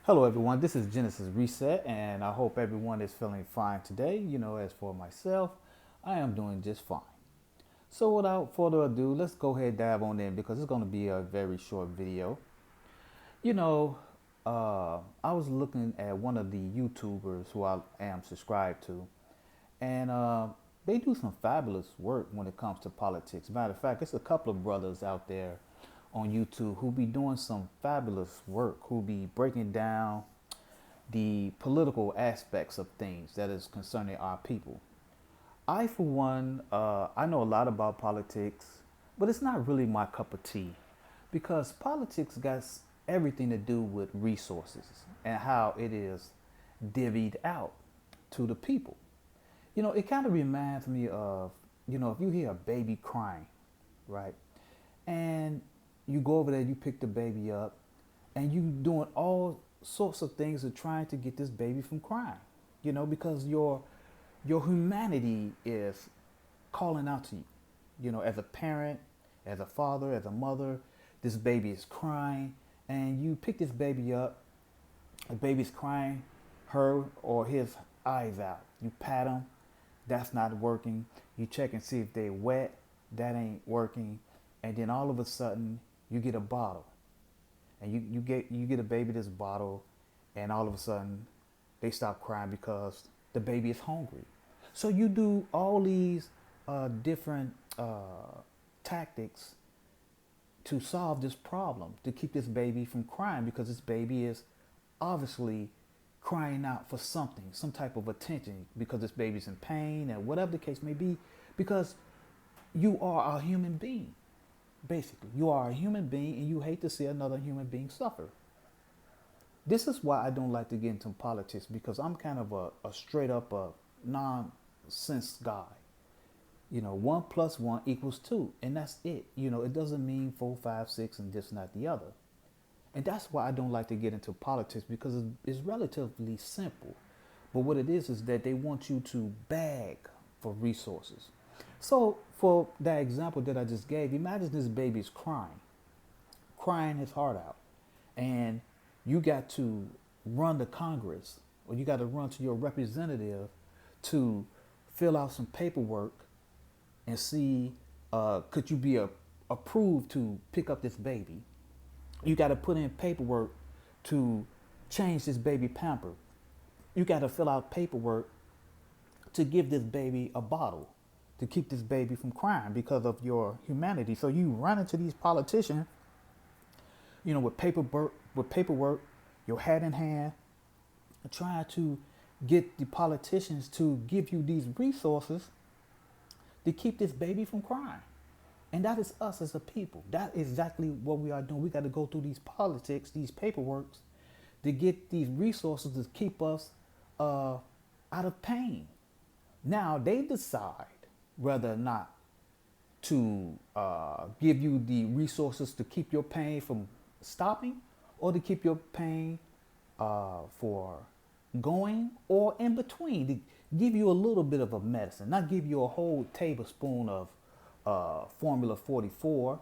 Hello, everyone. This is Genesis Reset, and I hope everyone is feeling fine today. As for myself, I am doing just fine. So, without further ado, let's go ahead and dive on in because it's going to be a very short video. You know, I was looking at one of the YouTubers who I am subscribed to, and they do some fabulous work when it comes to politics. Matter of fact, it's a couple of brothers out there on YouTube who be doing some fabulous work, who be breaking down the political aspects of things that is concerning our people. I, for one, I know a lot about politics, but it's not really my cup of tea because politics got everything to do with resources and how it is divvied out to the people. It kind of reminds me of, if you hear a baby crying, right? And you go over there, you pick the baby up, and you doing all sorts of things of trying to get this baby from crying, because your humanity is calling out to you, as a parent, as a father, as a mother. This baby is crying, and you pick this baby up. The baby's crying her or his eyes out. You pat him, that's not working. You check and see if they're wet, that ain't working. And then all of a sudden, you get a bottle, and you get a baby this bottle, and all of a sudden, they stop crying because the baby is hungry. So you do all these different tactics to solve this problem, to keep this baby from crying, because this baby is obviously crying out for something, some type of attention, because this baby's in pain and whatever the case may be, because you are a human being. Basically, you are a human being and you hate to see another human being suffer. This is why I don't like to get into politics, because I'm kind of a straight up nonsense guy. 1 plus 1 equals 2, and that's it. It doesn't mean 4, 5, 6, and this, not the other. And that's why I don't like to get into politics, because it's relatively simple. But what it is that they want you to beg for resources. So, for that example that I just gave, imagine this baby's crying his heart out, and you got to run to Congress, or you got to run to your representative to fill out some paperwork and see could you be approved to pick up this baby. You got to put in paperwork to change this baby pamper. You got to fill out paperwork to give this baby a bottle, to keep this baby from crying because of your humanity. So you run into these politicians, with paperwork, your hat in hand, trying to get the politicians to give you these resources to keep this baby from crying. And that is us as a people. That is exactly what we are doing. We got to go through these politics, these paperworks, to get these resources to keep us out of pain. Now they decide whether or not to give you the resources to keep your pain from stopping, or to keep your pain for going, or in between, to give you a little bit of a medicine, not give you a whole tablespoon of Formula 44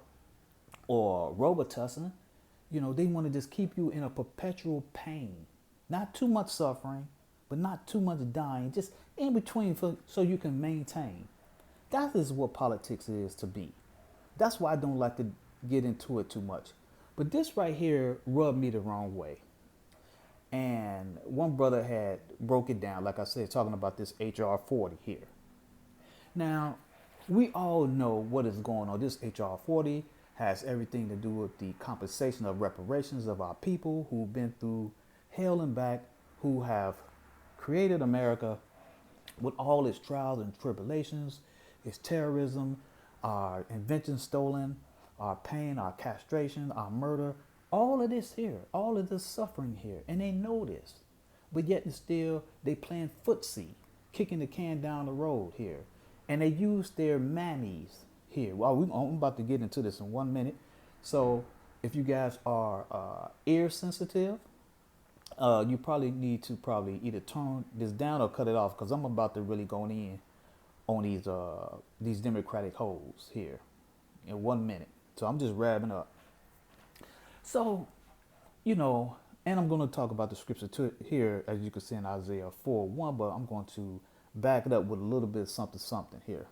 or Robitussin. They want to just keep you in a perpetual pain, not too much suffering, but not too much dying, just in between, so you can maintain. That is what politics is to be. That's why I don't like to get into it too much. But this right here rubbed me the wrong way. And one brother had broke it down, like I said, talking about this HR 40 here. Now, we all know what is going on. This HR 40 has everything to do with the compensation of reparations of our people who've been through hell and back, who have created America with all its trials and tribulations, its terrorism, our inventions stolen, our pain, our castration, our murder, all of this here, all of this suffering here. And they know this. But yet and still, they playing footsie, kicking the can down the road here. And they use their mammies here. Well, I'm about to get into this in 1 minute. So if you guys are ear sensitive, you probably need to either turn this down or cut it off, because I'm about to really go in on these Democratic holes here in 1 minute. So I'm just wrapping up. So, you know, And I'm going to talk about the scripture here, as you can see in Isaiah 4:1, but I'm going to back it up with a little bit of something, something here.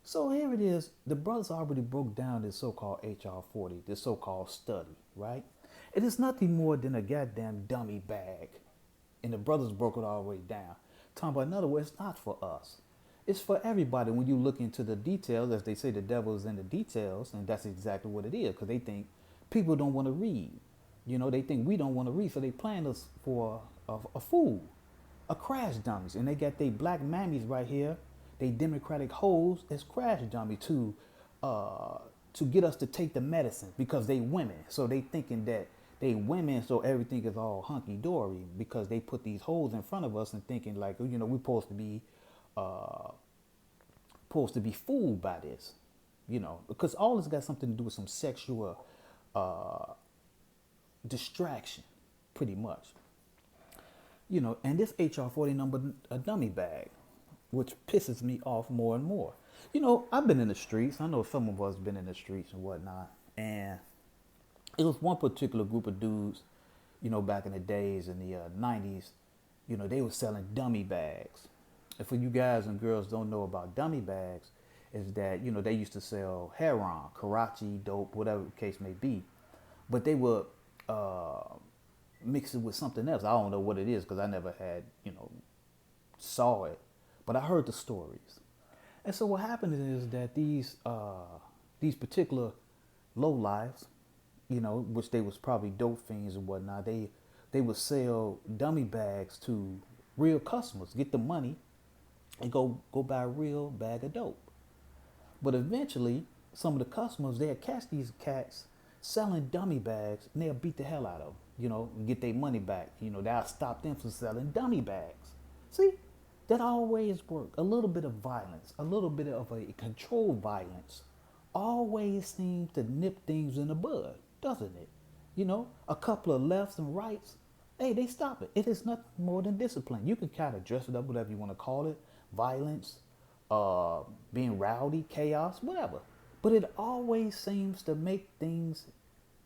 So here it is. The brothers already broke down this so-called HR 40, this so-called study, right? It is nothing more than a goddamn dummy bag. And the brothers broke it all the way down. Talking about, in other words, it's not for us. It's for everybody. When you look into the details, as they say, the devil is in the details, and that's exactly what it is, because they think people don't want to read. You know, they think we don't want to read, so they plan us for a fool, a crash dummies. And they got their black mammies right here, they democratic hoes as crash dummy to get us to take the medicine because they women. So they thinking that they women, so everything is all hunky dory because they put these holes in front of us and thinking like, you know, we're supposed to be fooled by this, you know, because all this got something to do with some sexual distraction, pretty much. You know, and this HR 40 number a dummy bag, which pisses me off more and more. You know, I've been in the streets. I know some of us been in the streets and whatnot. And it was one particular group of dudes, you know, back in the days in the 90s, you know, they were selling dummy bags. And for you guys and girls don't know about dummy bags, is that, you know, they used to sell heroin, Karachi, dope, whatever the case may be. But they would mix it with something else. I don't know what it is because I never had, you know, saw it. But I heard the stories. And so what happened is that these particular low lives, you know, which they was probably dope fiends and whatnot, they would sell dummy bags to real customers, get the money, and go buy a real bag of dope. But eventually, some of the customers, they'll catch these cats selling dummy bags, and they'll beat the hell out of them, you know, and get their money back. You know, that'll stop them from selling dummy bags. See, that always work. A little bit of violence, a little bit of a controlled violence always seems to nip things in the bud, doesn't it? You know, a couple of lefts and rights, hey, they stop it. It is nothing more than discipline. You can kind of dress it up, whatever you want to call it, violence, being rowdy, chaos, whatever. But it always seems to make things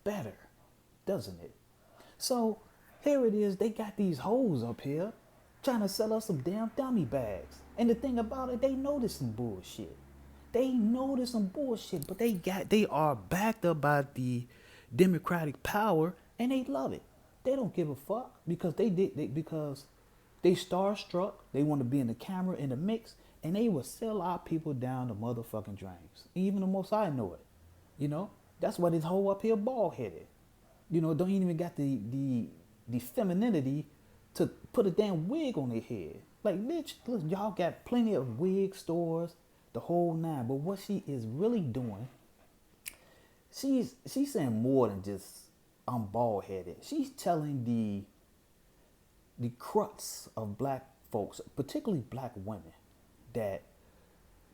better, doesn't it? So here it is. They got these hoes up here trying to sell us some damn dummy bags. And the thing about it, they know this some bullshit. They know this some bullshit, but they are backed up by the Democratic power, and they love it. They don't give a fuck because because they starstruck. They want to be in the camera in the mix, and they will sell our people down the motherfucking drains. Even the most I know it. You know, that's why this hoe up here bald headed. You know, don't even got the femininity to put a damn wig on their head. Like, bitch, look, y'all got plenty of wig stores, the whole nine. But what she is really doing, she's saying more than just I'm bald headed. She's telling the crux of black folks, particularly black women, that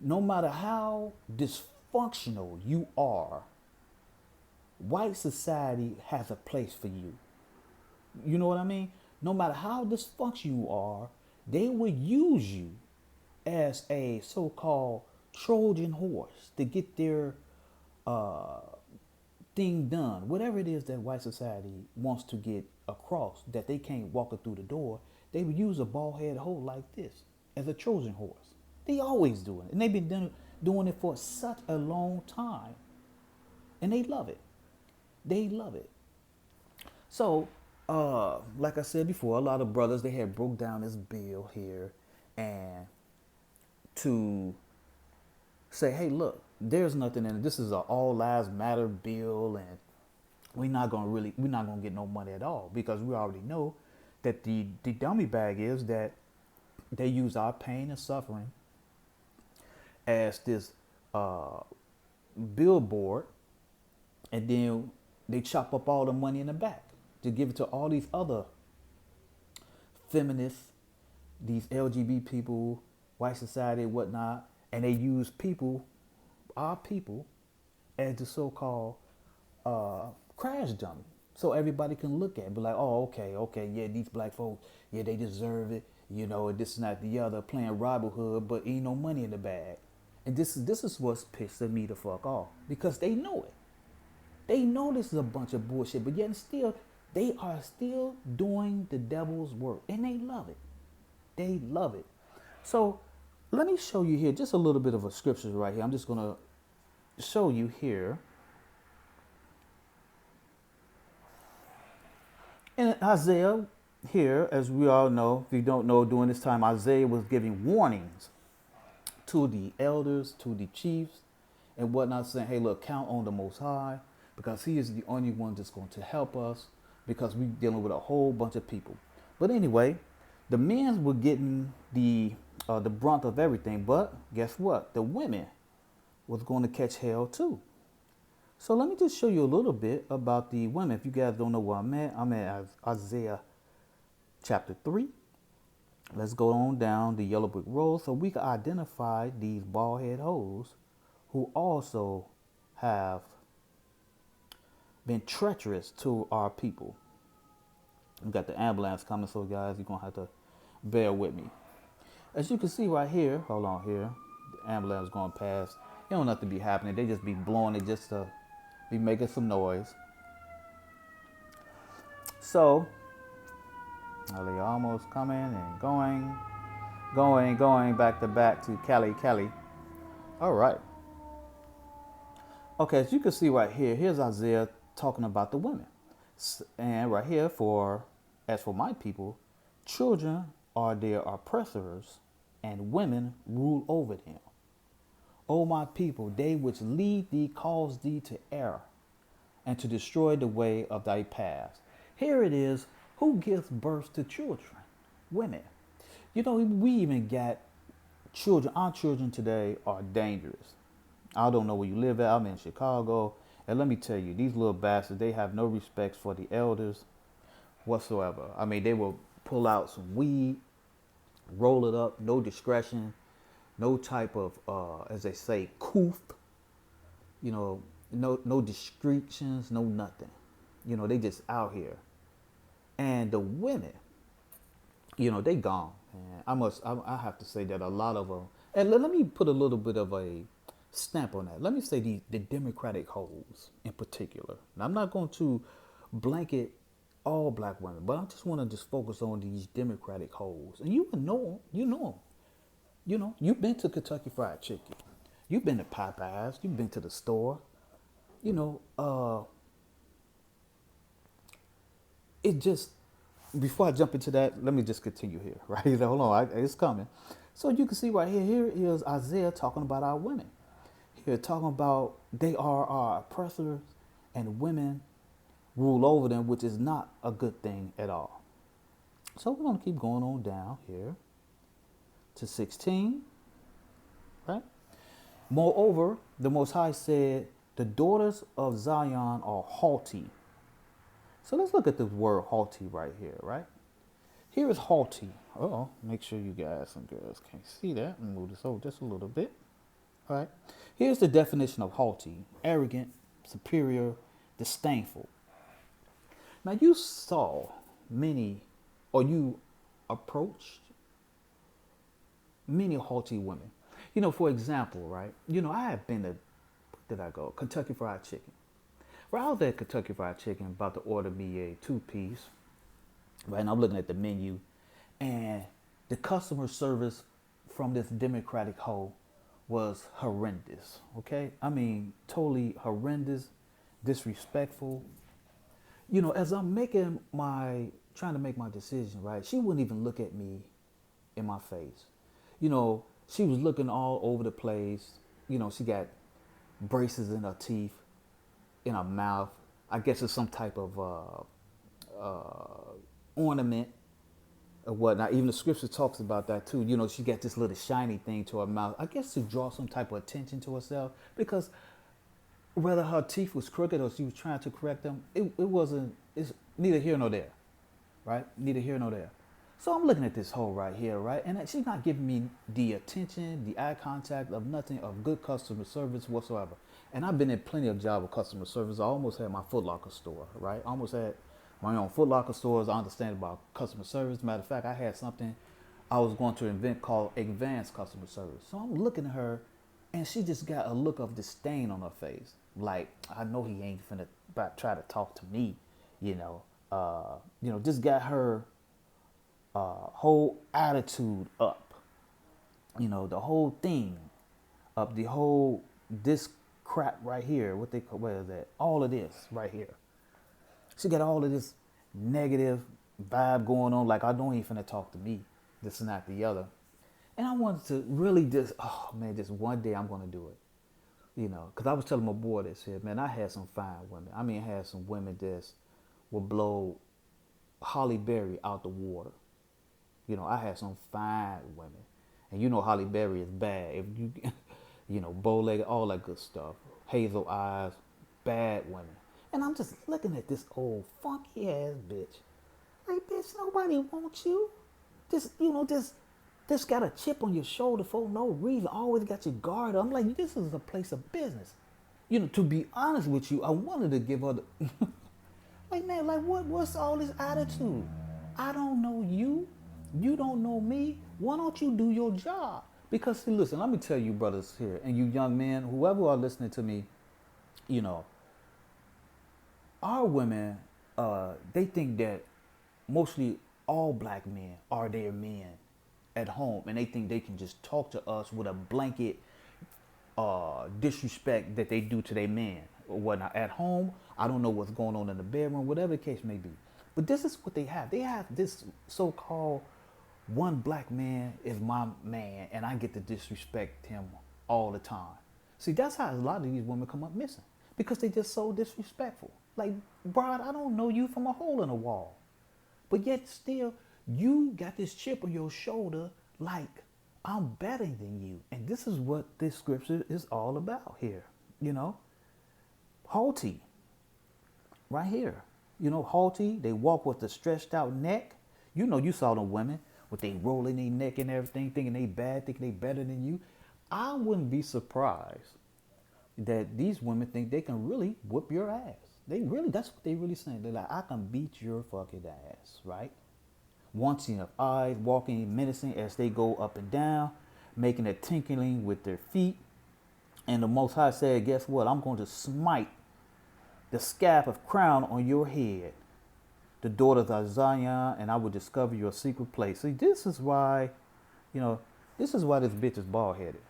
no matter how dysfunctional you are, white society has a place for you. You know what I mean? No matter how dysfunctional you are, they will use you as a so-called Trojan horse to get their thing done. Whatever it is that white society wants to get across, that they can't walk it through the door, they would use a bald-headed hoe like this as a Trojan horse. They always do it. And they've been doing it for such a long time. And they love it. They love it. So, like I said before, a lot of brothers, they had broke down this bill here and to say, hey, look, there's nothing in it. This is an all lives matter bill, and we're not gonna get no money at all, because we already know that the dummy bag is that they use our pain and suffering as this billboard, and then they chop up all the money in the back to give it to all these other feminists, these LGBT people, white society, and whatnot, and they use people, our people, as the so-called crash dummy. So everybody can look at it, be like, oh, okay, yeah, these black folks, yeah, they deserve it, you know, this is not the other, playing Robin Hood, but ain't no money in the bag. And this is what's pissing me the fuck off, because they know it. They know this is a bunch of bullshit, but yet still, They are still doing the devil's work, and they love it. They love it. So let me show you here just a little bit of a scripture right here. I'm just going to show you here. In Isaiah, here, as we all know, if you don't know, during this time, Isaiah was giving warnings to the elders, to the chiefs, and whatnot, saying, hey, look, count on the Most High, because he is the only one that's going to help us, because we're dealing with a whole bunch of people. But anyway, the men were getting the brunt of everything, but guess what? The women was going to catch hell too. So let me just show you a little bit about the women. If you guys don't know where I'm at Isaiah chapter 3. Let's go on down the yellow brick road so we can identify these bald head hoes who also have been treacherous to our people. We got the ambulance coming, so guys, you're going to have to bear with me. As you can see right here, hold on here, the ambulance going past. It don't have to be happening. They just be blowing it just to be making some noise. So, are they almost coming and going back to back to Cali. All right. Okay, as you can see right here, here's Isaiah talking about the women. And right here, as for my people, children are their oppressors, and women rule over them. O my people, they which lead thee cause thee to err, and to destroy the way of thy paths. Here it is, who gives birth to children? Women. You know, we even got children. Our children today are dangerous. I don't know where you live at. I'm in Chicago. And let me tell you, these little bastards, they have no respect for the elders whatsoever. I mean, they will pull out some weed, roll it up, no discretion, no type of, as they say, coof, you know, no discretions, no nothing. You know, they just out here. And the women, you know, they gone. And I have to say that a lot of them, and let me put a little bit of a stamp on that. Let me say the Democratic hoes in particular. Now, I'm not going to blanket all black women, but I just want to just focus on these Democratic hoes. And you know them. You know, you've been to Kentucky Fried Chicken. You've been to Popeyes. You've been to the store. You know, it just, before I jump into that, let me just continue here, right? Hold on, it's coming. So you can see right here, here is Isaiah talking about our women. Here talking about they are our oppressors and women rule over them, which is not a good thing at all. So we're going to keep going on down here to 16, right? Moreover, the Most High said, the daughters of Zion are haughty. So let's look at the word haughty right here, right? Here is haughty. Oh, make sure you guys and girls can't see that. Move this over just a little bit. All right. Here's the definition of haughty: arrogant, superior, disdainful. Now you saw many, or you approached many haughty women. You know, for example, right? You know, I have been to, did I go? Kentucky Fried Chicken. Right, I was at Kentucky Fried Chicken about to order me a 2-piece. Right, and I'm looking at the menu, and the customer service from this Democratic hoe was horrendous. Okay, I mean, totally horrendous, disrespectful. You know, as I'm trying to make my decision, right? She wouldn't even look at me in my face. You know, she was looking all over the place. You know, she got braces in her teeth, in her mouth. I guess it's some type of ornament or whatnot. Even the scripture talks about that too. You know, she got this little shiny thing to her mouth. I guess to draw some type of attention to herself, because whether her teeth was crooked or she was trying to correct them, it's neither here nor there, right? Neither here nor there. So I'm looking at this hole right here, right? And she's not giving me the attention, the eye contact of nothing, of good customer service whatsoever. And I've been in plenty of jobs with customer service. I almost had my Foot Locker store, right? I almost had my own Foot Locker stores. I understand about customer service. Matter of fact, I had something I was going to invent called advanced customer service. So I'm looking at her, and she just got a look of disdain on her face. Like, I know he ain't finna try to talk to me, you know. Just got her whole attitude up. The whole thing up. The whole this crap right here. What is that? All of this right here. She got all of this negative vibe going on. Like I don't even finna talk to me. This and that the other. And I wanted to really just, oh man, just one day I'm gonna do it. Because I was telling my boy this here, man. I had some fine women. I mean, I had some women that would blow Holly Berry out the water. I had some fine women, and Holly Berry is bad. If you, bow-legged, all that good stuff, hazel eyes, bad women. And I'm just looking at this old funky ass bitch. Like, bitch, nobody wants you. Just got a chip on your shoulder for no reason. Always got your guard up. I'm like, this is a place of business. To be honest with you, I wanted to give her the like, man, like what's all this attitude? I don't know you. You don't know me. Why don't you do your job? Because see, listen, let me tell you, brothers here, and you young men, whoever are listening to me, our women, they think that mostly all black men are their men at home, and they think they can just talk to us with a blanket disrespect that they do to their man or whatnot. At home, I don't know what's going on in the bedroom, whatever the case may be. But this is what they have. They have this so-called one black man is my man, and I get to disrespect him all the time. See, that's how a lot of these women come up missing, because they just so disrespectful. Like, bride, I don't know you from a hole in a wall. But yet still, you got this chip on your shoulder like I'm better than you. And this is what this scripture is all about here. Haughty. Right here. Haughty. They walk with a stretched out neck. You saw them women with they rolling their neck and everything, thinking they bad, thinking they better than you. I wouldn't be surprised that these women think they can really whoop your ass. That's what they really saying. They're like, I can beat your fucking ass, right? Wanting of eyes, walking menacing as they go up and down, making a tinkling with their feet. And the Most High said, guess what? I'm going to smite the scab of crown on your head, the daughters of Zion, and I will discover your secret place. See, this is why this bitch is bald-headed.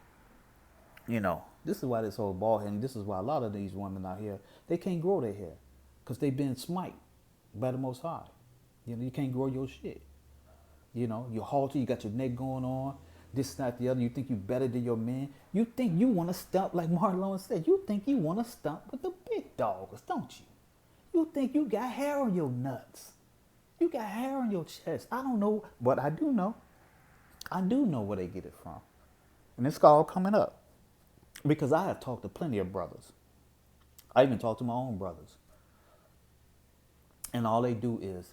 This is why this whole bald-headed, this is why a lot of these women out here, they can't grow their hair, because they've been smite by the Most High. You can't grow your shit. You're haughty, you got your neck going on, this, that, the other. You think you better than your man. You think you want to stump, like Marlon said, you think you want to stump with the big dogs, don't you? You think you got hair on your nuts. You got hair on your chest. I don't know, but I do know. I do know where they get it from. And it's all coming up. Because I have talked to plenty of brothers. I even talked to my own brothers. And all they do is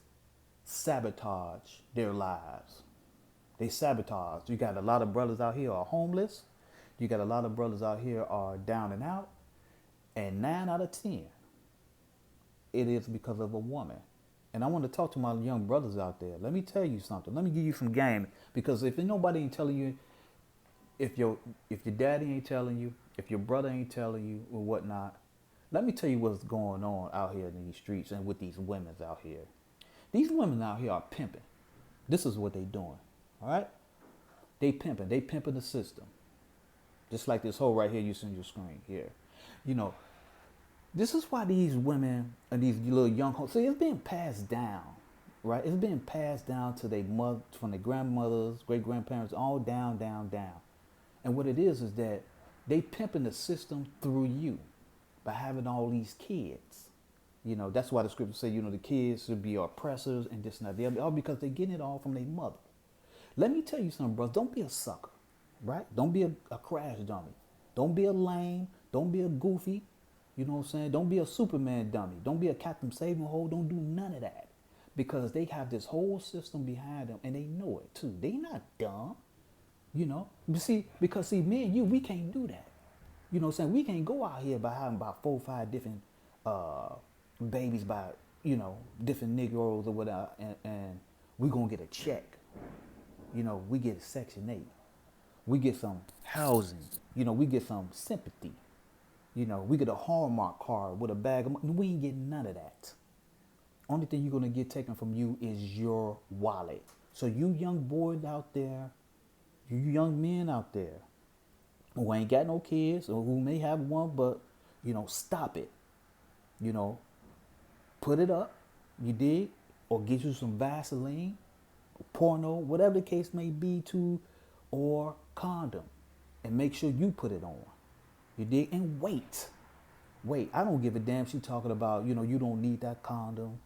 sabotage their lives. They sabotage. You got a lot of brothers out here are homeless. You got a lot of brothers out here are down and out. And 9 out of 10, it is because of a woman. And I want to talk to my young brothers out there. Let me tell you something. Let me give you some game. Because if nobody ain't telling you, if your daddy ain't telling you, if your brother ain't telling you or whatnot, let me tell you what's going on out here in these streets and with these women out here. These women out here are pimping. This is what they doing. All right? They pimping. They pimping the system. Just like this hole right here you see on your screen here. This is why these women and these little young hoes, see, it's being passed down, right? It's being passed down to their mother, from their grandmothers, great grandparents, all down, down, down. And what it is that they pimping the system through you by having all these kids. That's why the scripture say, the kids should be oppressors and this and that. The other, all because they're getting it all from their mother. Let me tell you something, brothers. Don't be a sucker, right? Don't be a crash dummy. Don't be a lame. Don't be a goofy. You know what I'm saying? Don't be a Superman dummy. Don't be a Captain Saving Hole. Don't do none of that. Because they have this whole system behind them, and they know it too. They not dumb. Because me and you, we can't do that. You know what I'm saying? We can't go out here by having about 4 or 5 different babies by, different Negroes or whatever, and we gonna get a check. We get a Section 8. We get some housing. We get some sympathy. We get a Hallmark card with a bag of money. We ain't getting none of that. only thing you're gonna get taken from you is your wallet. So you young boys out there, you young men out there who ain't got no kids or who may have one, but stop it. You know, put it up, you dig, or get you some Vaseline, porno, whatever the case may be, to or condom, and make sure you put it on. You dig, and wait. Wait, I don't give a damn. She talking about, you don't need that condom,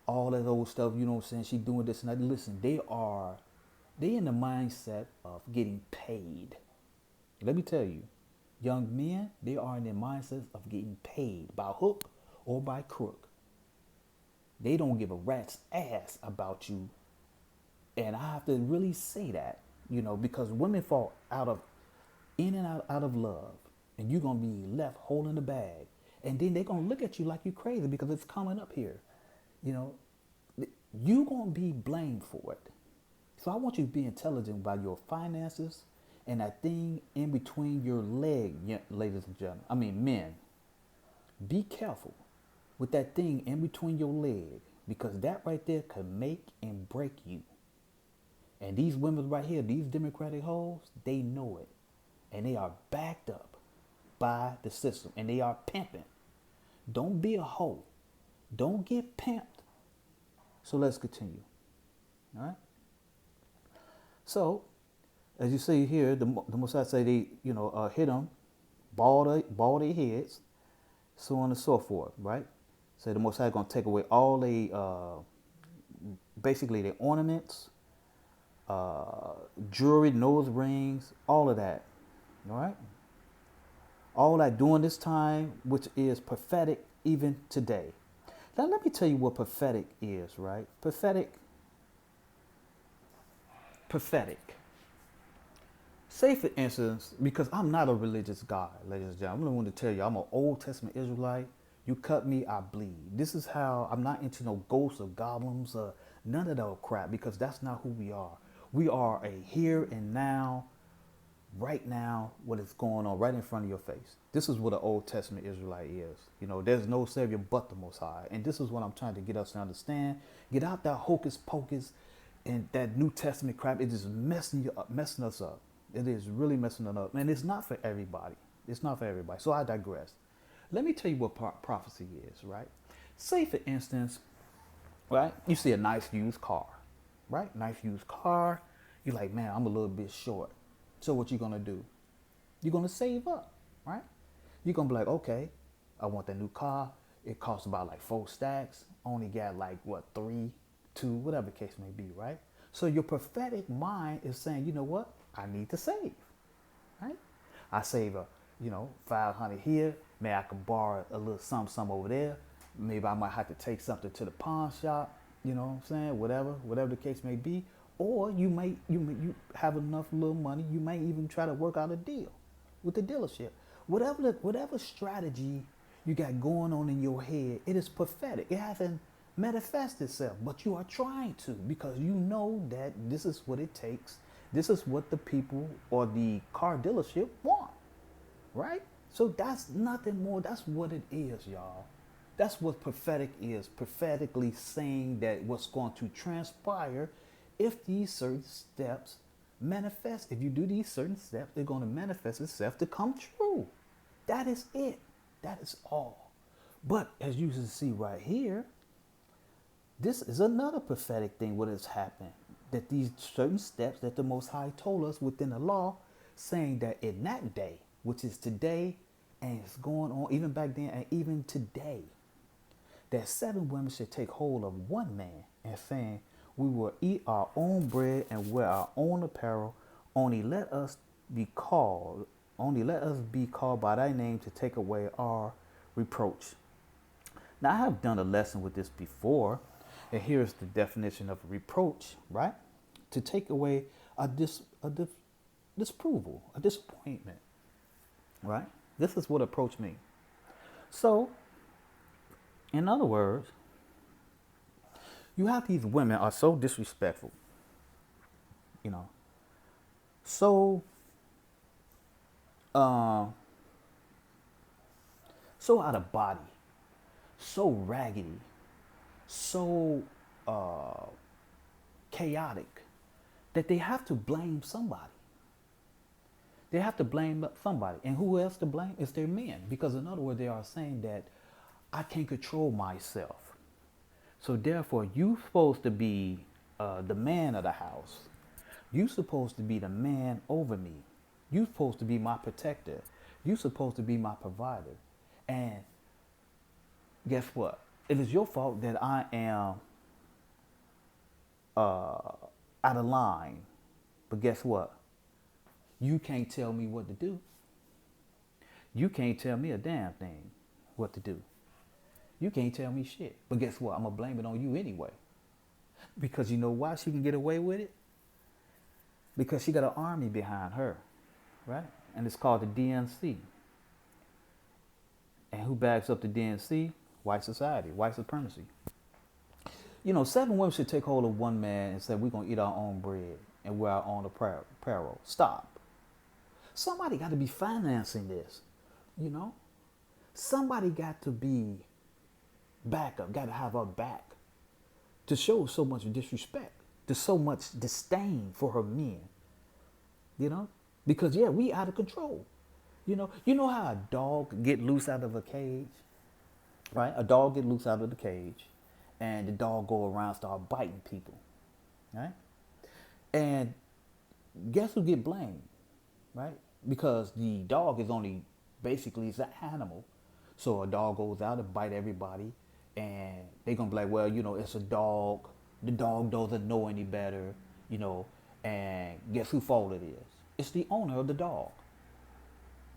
all that old stuff, you know what I'm saying? She doing this and that. Listen, they in the mindset of getting paid. Let me tell you, young men, they are in the mindset of getting paid by hook or by crook. They don't give a rat's ass about you. And I have to really say that, because women fall in and out of love. And you're going to be left holding the bag. And then they're going to look at you like you're crazy because it's coming up here. You're going to be blamed for it. So I want you to be intelligent about your finances and that thing in between your leg, ladies and gentlemen. I mean, men. Be careful with that thing in between your leg, because that right there could make and break you. And these women right here, these Democratic hoes, they know it. And they are backed up by the system. And they are pimping. Don't be a hoe. Don't get pimped. So let's continue. All right? So, as you see here, the Mossad say they, hit them, bald their heads, so on and so forth, right? So the Mossad going to take away all basically their ornaments, jewelry, nose rings, all of that, all right? All that during this time, which is prophetic even today. Now let me tell you what prophetic is, right? Prophetic. Say for instance, because I'm not a religious guy, ladies and gentlemen, I want to tell you, I'm an Old Testament Israelite. You cut me, I bleed. This is how I'm not into no ghosts or goblins or none of that crap, because that's not who we are. We are a here and now, right now, what is going on right in front of your face. This is what an Old Testament Israelite is. There's no Savior but the Most High. And this is what I'm trying to get us to understand. Get out that hocus pocus and that New Testament crap. It is messing us up. It is really messing it up. And it's not for everybody. It's not for everybody. So I digress. Let me tell you what prophecy is, right? Say, for instance, right, you see a nice used car, right? Nice used car. You're like, man, I'm a little bit short. So what you going to do? You're going to save up, right? You're going to be like, okay, I want that new car. It costs about like 4 stacks. Only got like, 3, 2, whatever the case may be, right? So your prophetic mind is saying, you know what? I need to save, right? I save 500 here. Maybe I can borrow a little some over there. Maybe I might have to take something to the pawn shop. You know what I'm saying? Whatever the case may be. Or you have enough little money. You may even try to work out a deal with the dealership. Whatever strategy you got going on in your head, it is prophetic. It hasn't manifested itself, but you are trying to, because you know that this is what it takes. This is what the people or the car dealership want, right? So that's nothing more. That's what it is, y'all. That's what prophetic is. Prophetically saying that what's going to transpire if these certain steps manifest. If you do these certain steps, they're going to manifest itself to come true. That is it. That is all. But as you can see right here, this is another prophetic thing what has happened. That these certain steps that the Most High told us within the law, saying that in that day, which is today, and it's going on even back then and even today, that 7 women should take hold of one man, and saying, we will eat our own bread and wear our own apparel. Only let us be called by thy name to take away our reproach. Now I have done a lesson with this before, and here's the definition of a reproach, right? To take away a disapproval, a disappointment, right? This is what approach means. So, in other words, you have these women are so disrespectful, so so out of body, so raggedy, so uh, chaotic that they have to blame somebody. They have to blame somebody. And who else to blame? It's their men. Because in other words, they are saying that I can't control myself. So therefore, you supposed to be the man of the house. You supposed to be the man over me. You supposed to be my protector. You supposed to be my provider. And guess what? It is your fault that I am out of line. But guess what? You can't tell me what to do. You can't tell me a damn thing what to do. You can't tell me shit. But guess what? I'm going to blame it on you anyway. Because you know why she can get away with it? Because she got an army behind her, right? And it's called the DNC. And who backs up the DNC? White society, white supremacy. You know, 7 women should take hold of one man and say, we're going to eat our own bread and wear our own apparel. Stop. Somebody got to be financing this, you know? Somebody got to be backup, got to have her back to show so much disrespect, to so much disdain for her men, you know? Because, yeah, we out of control. You know how a dog get loose out of a cage, right? A dog get loose out of the cage, and the dog go around start biting people, right? And guess who get blamed, right? Because the dog is only basically it's an animal, so a dog goes out and bite everybody, and they gonna be like, well, you know, it's a dog. The dog doesn't know any better, you know. And guess whose fault it is? It's the owner of the dog.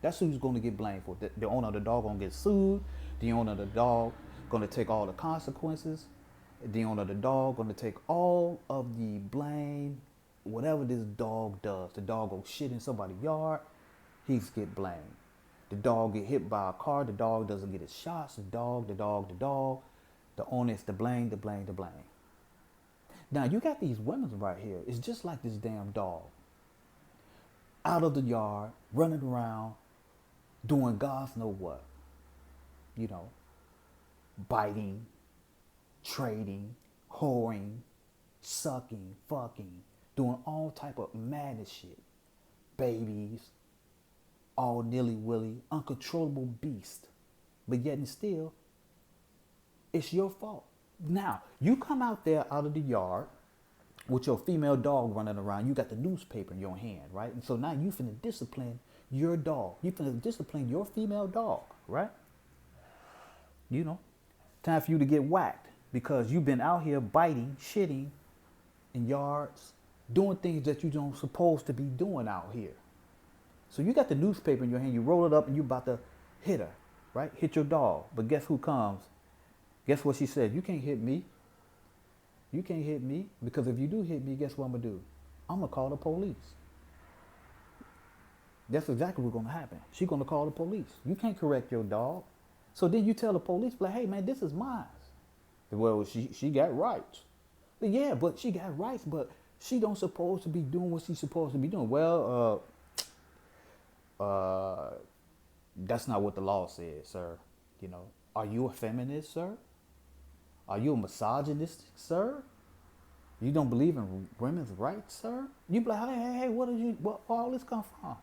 That's who's going to get blamed for it. The owner of the dog going to get sued. The owner of the dog going to take all the consequences. The owner of the dog going to take all of the blame. Whatever this dog does, the dog go shit in somebody's yard, he's get blamed. The dog get hit by a car, the dog doesn't get his shots. The dog. The owner is to blame. Now you got these women right here. It's just like this damn dog. Out of the yard, running around, doing God's know what. You know, biting, trading, whoring, sucking, fucking, doing all type of madness shit. Babies, all nilly-willy, uncontrollable beast. But yet and still, it's your fault. Now, you come out there out of the yard with your female dog running around. You got the newspaper in your hand, right? And so now you finna discipline your dog. You finna discipline your female dog, right? You know, time for you to get whacked because you've been out here biting, shitting in yards, doing things that you don't supposed to be doing out here. So you got the newspaper in your hand. You roll it up and you about to hit her, right? Hit your dog. But guess who comes? Guess what she said? You can't hit me. You can't hit me because if you do hit me, guess what I'm going to do? I'm going to call the police. That's exactly what's going to happen. She's going to call the police. You can't correct your dog. So then you tell the police, like, hey, man, this is mine. Well, she got rights. But yeah, but she got rights, but she don't supposed to be doing what she's supposed to be doing. Well, that's not what the law says, sir. You know, are you a feminist, sir? Are you a misogynist, sir? You don't believe in women's rights, sir? You be like, hey, what all this come from?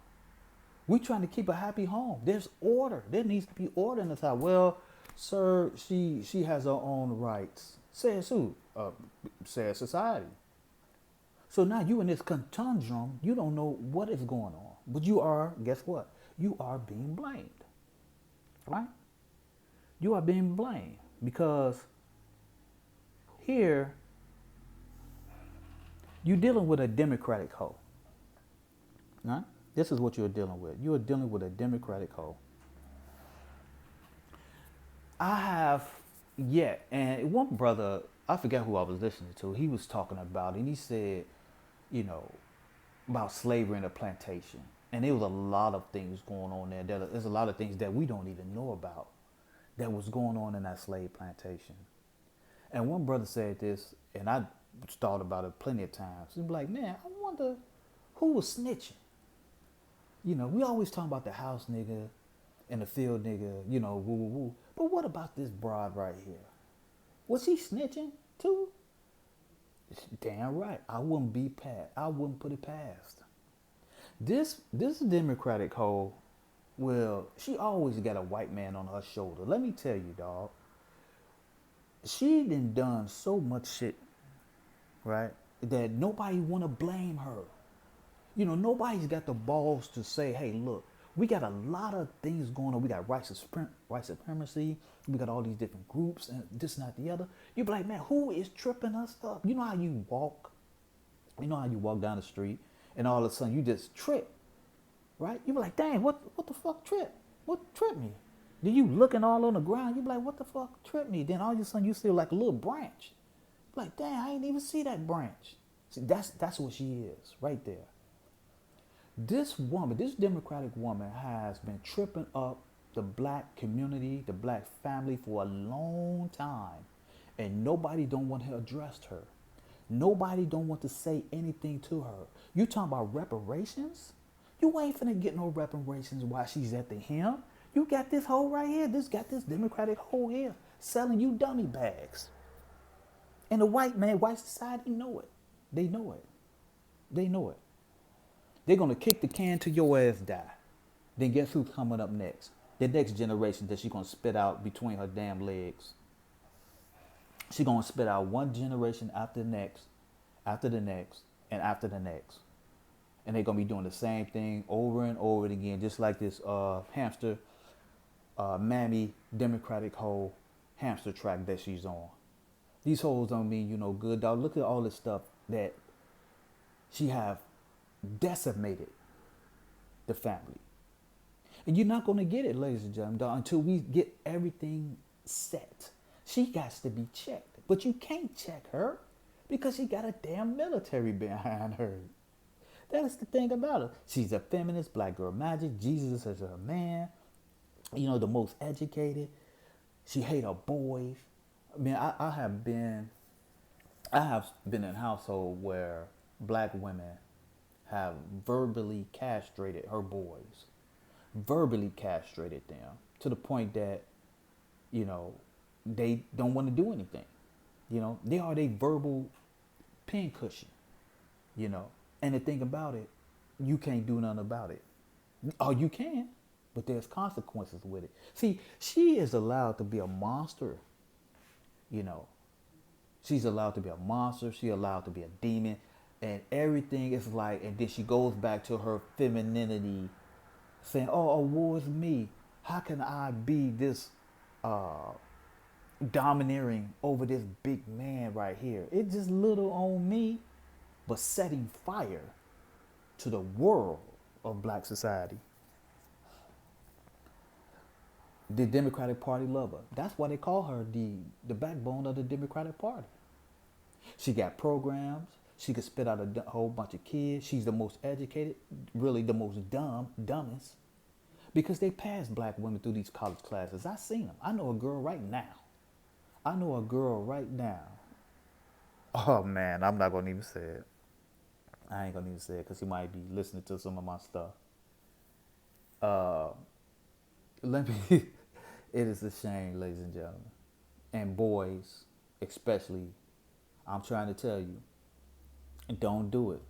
We trying to keep a happy home. There's order. There needs to be order in this house. Well, sir, she has her own rights. Says who? Says society. So now you in this conundrum. You don't know what is going on. But you are, guess what? You are being blamed. Right? You are being blamed because here you're dealing with a Democratic hoe. Right? This is what you're dealing with. You're dealing with a Democratic hoe. I have yet, and one brother, I forget who I was listening to, he was talking about it, and he said, you know, about slavery in a plantation. And there was a lot of things going on there. There's a lot of things that we don't even know about that was going on in that slave plantation. And one brother said this, and I thought about it plenty of times. He'd be like, man, I wonder who was snitching. You know, we always talk about the house nigga and the field nigga, you know, woo, woo, woo. But what about this broad right here? Was he snitching too? Damn right. I wouldn't put it past. This Democratic hoe, well, she always got a white man on her shoulder. Let me tell you, dog. She done so much shit, right? That nobody wanna blame her. Nobody's got the balls to say, hey, look, we got a lot of things going on. We got white supremacy. We got all these different groups and this and that, the other. You be like, man, who is tripping us up? You know how you walk? You know how you walk down the street and all of a sudden you just trip, right? You be like, dang, what the fuck trip? What tripped me? Then you looking all on the ground. You be like, what the fuck tripped me? Then all of a sudden you see like a little branch. Like, dang, I ain't even see that branch. See, that's what she is right there. This woman, this Democratic woman, has been tripping up the black community, the black family for a long time. And nobody don't want to address her. Nobody don't want to say anything to her. You talking about reparations? You ain't finna get no reparations while she's at the hem. You got this hoe right here. Got this Democratic hoe here selling you dummy bags. And the white society know it. They know it. They know it. They're going to kick the can till your ass die. Then guess who's coming up next? The next generation that she's going to spit out between her damn legs. She's going to spit out one generation after the next, after the next, and after the next. And they're going to be doing the same thing over and over again, just like this hamster, mammy, Democratic hoe hamster track that she's on. These hoes don't mean you no good, dog. Look at all this stuff that she have decimated the family. And you're not going to get it, ladies and gentlemen, dog, until we get everything set. She got to be checked. But you can't check her because she got a damn military behind her. That is the thing about her. She's a feminist, black girl magic. Jesus is her man. The most educated. She hate her boys. I mean, I have been in a household where black women have verbally castrated her boys, verbally castrated them to the point that, they don't want to do anything. They are their verbal pincushion, and the thing about it, you can't do nothing about it. Oh, you can, but there's consequences with it. See, she is allowed to be a monster, She's allowed to be a monster. She's allowed to be a demon. And everything is like, and then she goes back to her femininity, saying, oh, woe is me. How can I be this domineering over this big man right here? It's just little on me, but setting fire to the world of black society. The Democratic Party love her. That's why they call her the backbone of the Democratic Party. She got programs. She could spit out a whole bunch of kids. She's the most educated, really the most dumbest. Because they pass black women through these college classes. I seen them. I know a girl right now. Oh man, I'm not gonna even say it. I ain't gonna even say it because he might be listening to some of my stuff. It is a shame, ladies and gentlemen. And boys, especially, I'm trying to tell you, don't do it.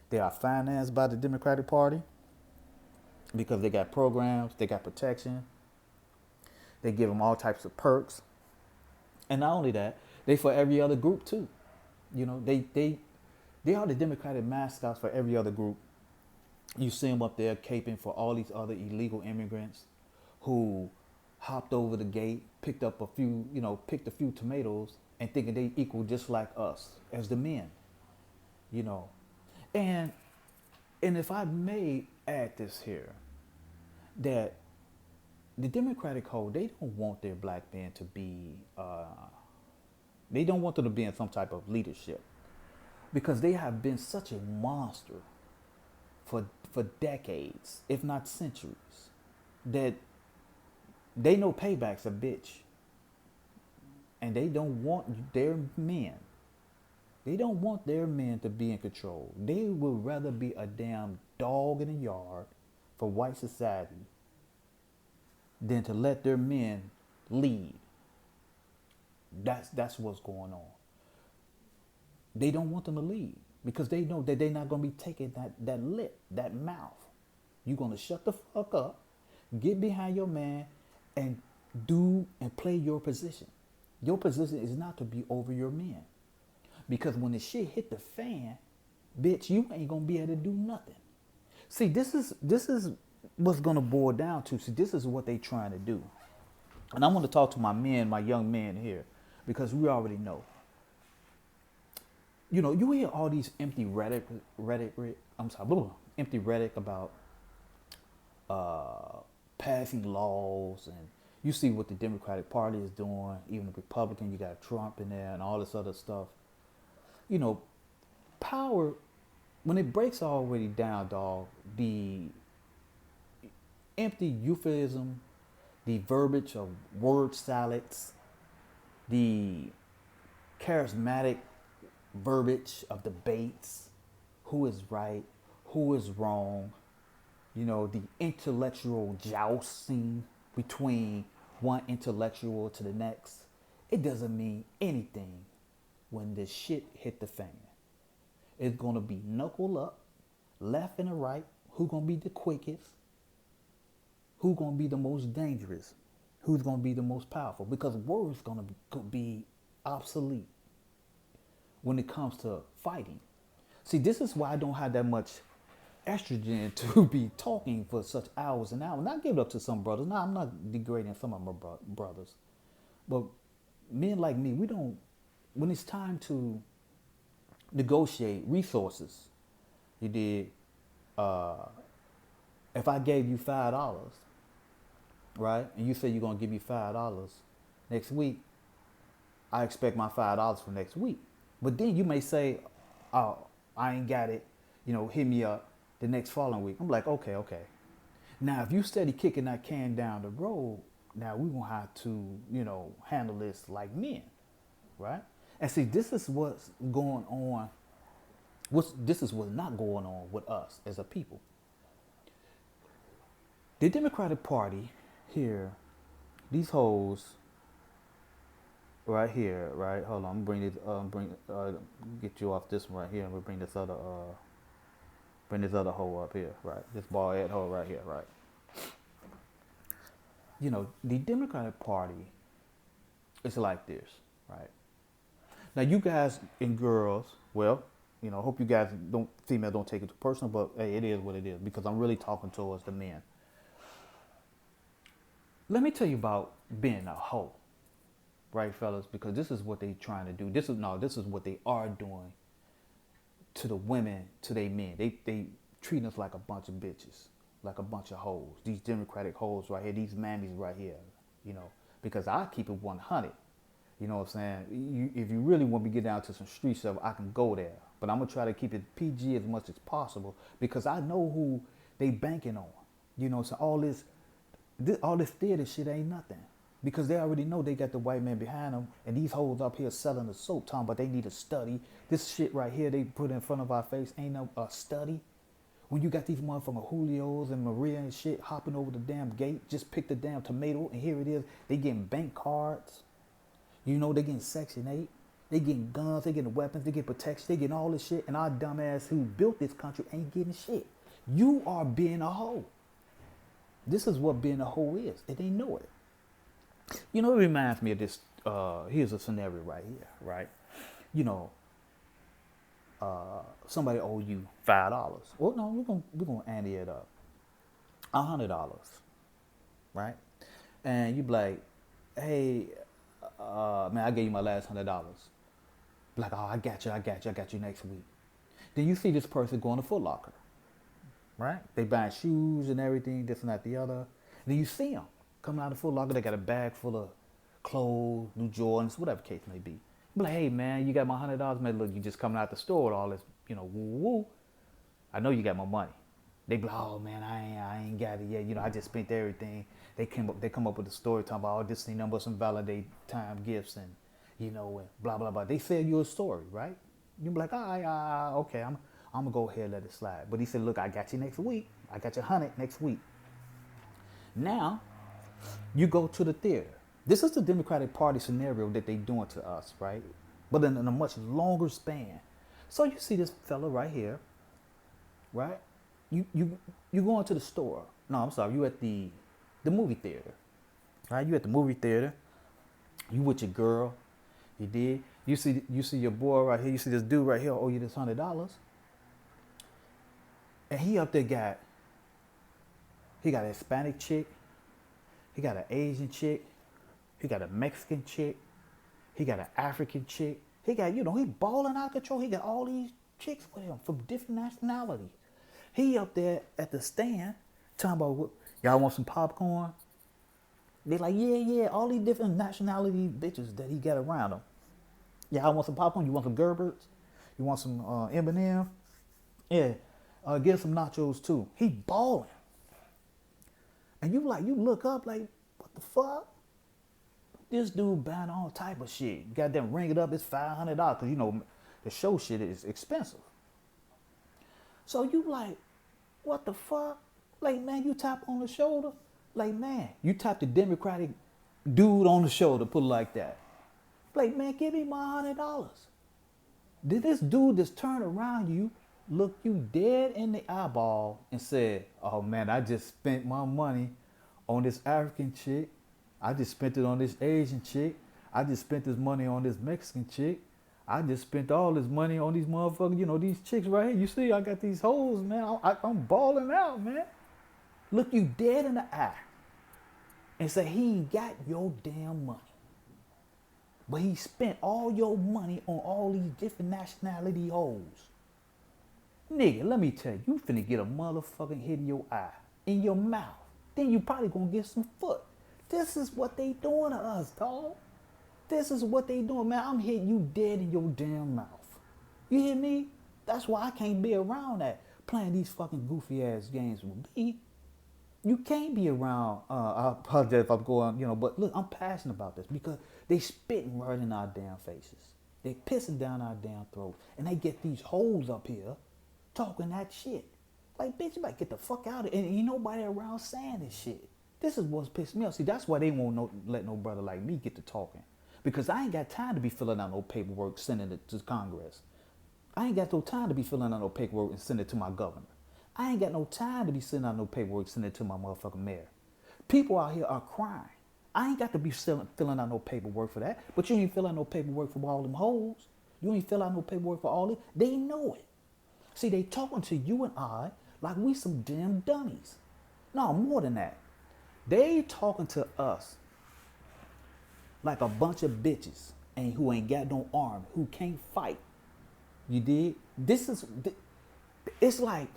They are financed by the Democratic Party because they got programs, they got protection, they give them all types of perks. And not only that, they for every other group too. They are the Democratic mascots for every other group. You see them up there caping for all these other illegal immigrants who hopped over the gate, picked a few tomatoes and thinking they equal just like us as the men. And if I may add this here, that the Democratic Code, they don't want their black men to be, they don't want them to be in some type of leadership because they have been such a monster for decades, if not centuries, that they know payback's a bitch. And they don't want their men. They don't want their men to be in control. They would rather be a damn dog in a yard for white society than to let their men lead. That's what's going on. They don't want them to leave because they know that they're not going to be taking that lip, that mouth. You're going to shut the fuck up, get behind your man, and do and play your position. Your position is not to be over your men. Because when the shit hit the fan, bitch, you ain't going to be able to do nothing. See, this is what's going to boil down to. See, this is what they trying to do. And I want to talk to my men, my young men here, because we already know. You know, you hear all these empty rhetoric empty rhetoric about passing laws, and you see what the Democratic Party is doing, even the Republican, you got Trump in there and all this other stuff. You know, power, when it breaks already down, dog, the empty euphemism, the verbiage of word salads, the charismatic verbiage of debates, who is right, who is wrong, you know, the intellectual jousting between one intellectual to the next, it doesn't mean anything when this shit hit the fan. It's going to be knuckle up, left and the right, who's going to be the quickest, who's going to be the most dangerous, who's going to be the most powerful, because words going to be obsolete when it comes to fighting. See, this is why I don't have that much estrogen to be talking for such hours and hours. And I give it up to some brothers. Now, I'm not degrading some of my brothers. But men like me, we don't, when it's time to negotiate resources, you did, if I gave you $5, right, and you say you're going to give me $5 next week, I expect my $5 for next week. But then you may say, oh, I ain't got it, you know, hit me up the next following week. I'm like, okay. Now, if you steady kicking that can down the road, now we're going to have to, you know, handle this like men, right? And see, this is what's going on. This is what's not going on with us as a people. The Democratic Party here, these hoes right here, right? Hold on, I'm bring get you off this one right here, and we'll bring this other hoe up here, right? This bald head hoe right here, right? You know, the Democratic Party is like this, right? Now, you guys and girls, well, you know, I hope you guys females don't take it too personal, but hey, it is what it is, because I'm really talking towards the men. Let me tell you about being a hoe, right, fellas? Because this is what they trying to do. This is what they are doing to the women, to their men. They treat us like a bunch of bitches, like a bunch of hoes. These Democratic hoes right here, these mammies right here, you know, because I keep it 100. You know what I'm saying? If you really want me to get down to some street stuff, I can go there. But I'm going to try to keep it PG as much as possible, because I know who they banking on. You know, so all this theater shit ain't nothing. Because they already know they got the white man behind them, and these hoes up here selling the soap, talking about they need a study. This shit right here they put in front of our face ain't no study. When you got these motherfucking Julios and Maria and shit hopping over the damn gate, just pick the damn tomato, and here it is. They getting bank cards. You know, they getting Section 8. They getting guns, they getting weapons, they getting protection, they getting all this shit, and our dumbass who built this country ain't getting shit. You are being a hoe. This is what being a hoe is, and they know it. You know, it reminds me of this. Here's a scenario right here, right? You know, somebody owe you $5. Well, no, we're gonna ante it up. $100, right? And you be like, hey, man, I gave you my last $100. Like, oh, I got you next week. Then you see this person going to Foot Locker, right? They buying shoes and everything, this and that, the other. Then you see them coming out of Foot Locker. They got a bag full of clothes, new Jordans, whatever case may be. Be like, hey, man, you got my $100. Man, look, you just coming out the store with all this, you know, woo. I know you got my money. They be like, oh, man, I ain't got it yet. You know, I just spent everything. They come up with a story talking about, oh, this ain't nothing but some validate time gifts and, you know, and blah, blah, blah. They sell you a story, right? You be like, okay, I'm going to go ahead and let it slide. But he said, look, I got you next week. I got you 100 next week. Now, you go to the theater. This is the Democratic Party scenario that they doing to us, right? But in a much longer span. So you see this fella right here, right? You going to the store. No, I'm sorry. You at the movie theater, right? You at the movie theater. You with your girl. You did. You see your boy right here. You see this dude right here owe you this $100, and he up there he got a Hispanic chick. He got an Asian chick. He got a Mexican chick. He got an African chick. He got, he balling out of control. He got all these chicks with him from different nationalities. He up there at the stand talking about, y'all want some popcorn? They like, yeah, all these different nationality bitches that he got around him. Y'all want some popcorn? You want some Gerberts? You want some M&M? Yeah, get some nachos too. He balling. And you look up like, what the fuck? This dude buying all type of shit. Goddamn, ring it up, it's $500 because the show shit is expensive. So you like, what the fuck? Like, man, you tap on the shoulder. Like, man, you tap the Democratic dude on the shoulder, put it like that. Like, man, give me my $100. Did this dude just turn around you, look you dead in the eyeball and said, oh man, I just spent my money on this African chick. I just spent it on this Asian chick. I just spent this money on this Mexican chick. I just spent all this money on these motherfuckers, these chicks right here. You see, I got these hoes, man. I'm balling out, man. Look you dead in the eye and say he ain't got your damn money. But he spent all your money on all these different nationality hoes. Nigga, let me tell you, you finna get a motherfucking hit in your eye, in your mouth. Then you probably gonna get some foot. This is what they doing to us, dog. This is what they doing, man. I'm hitting you dead in your damn mouth. You hear me? That's why I can't be around that, playing these fucking goofy ass games with me. You can't be around, I apologize if I'm going, but look, I'm passionate about this because they spitting right in our damn faces. They pissing down our damn throats. And they get these hoes up here talking that shit. Like, bitch, you better get the fuck out of it. And ain't nobody around saying this shit. This is what's pissing me off. See, that's why they won't let no brother like me get to talking. Because I ain't got time to be filling out no paperwork, sending it to Congress. I ain't got no time to be filling out no paperwork and sending it to my governor. I ain't got no time to be sending out no paperwork, sending it to my motherfucking mayor. People out here are crying. I ain't got to be filling out no paperwork for that. But you ain't fill out no paperwork for all them hoes. You ain't fill out no paperwork for all this. They know it. See, they talking to you and I like we some damn dummies. No, more than that. They talking to us like a bunch of bitches and who ain't got no arm, who can't fight. You dig? It's like,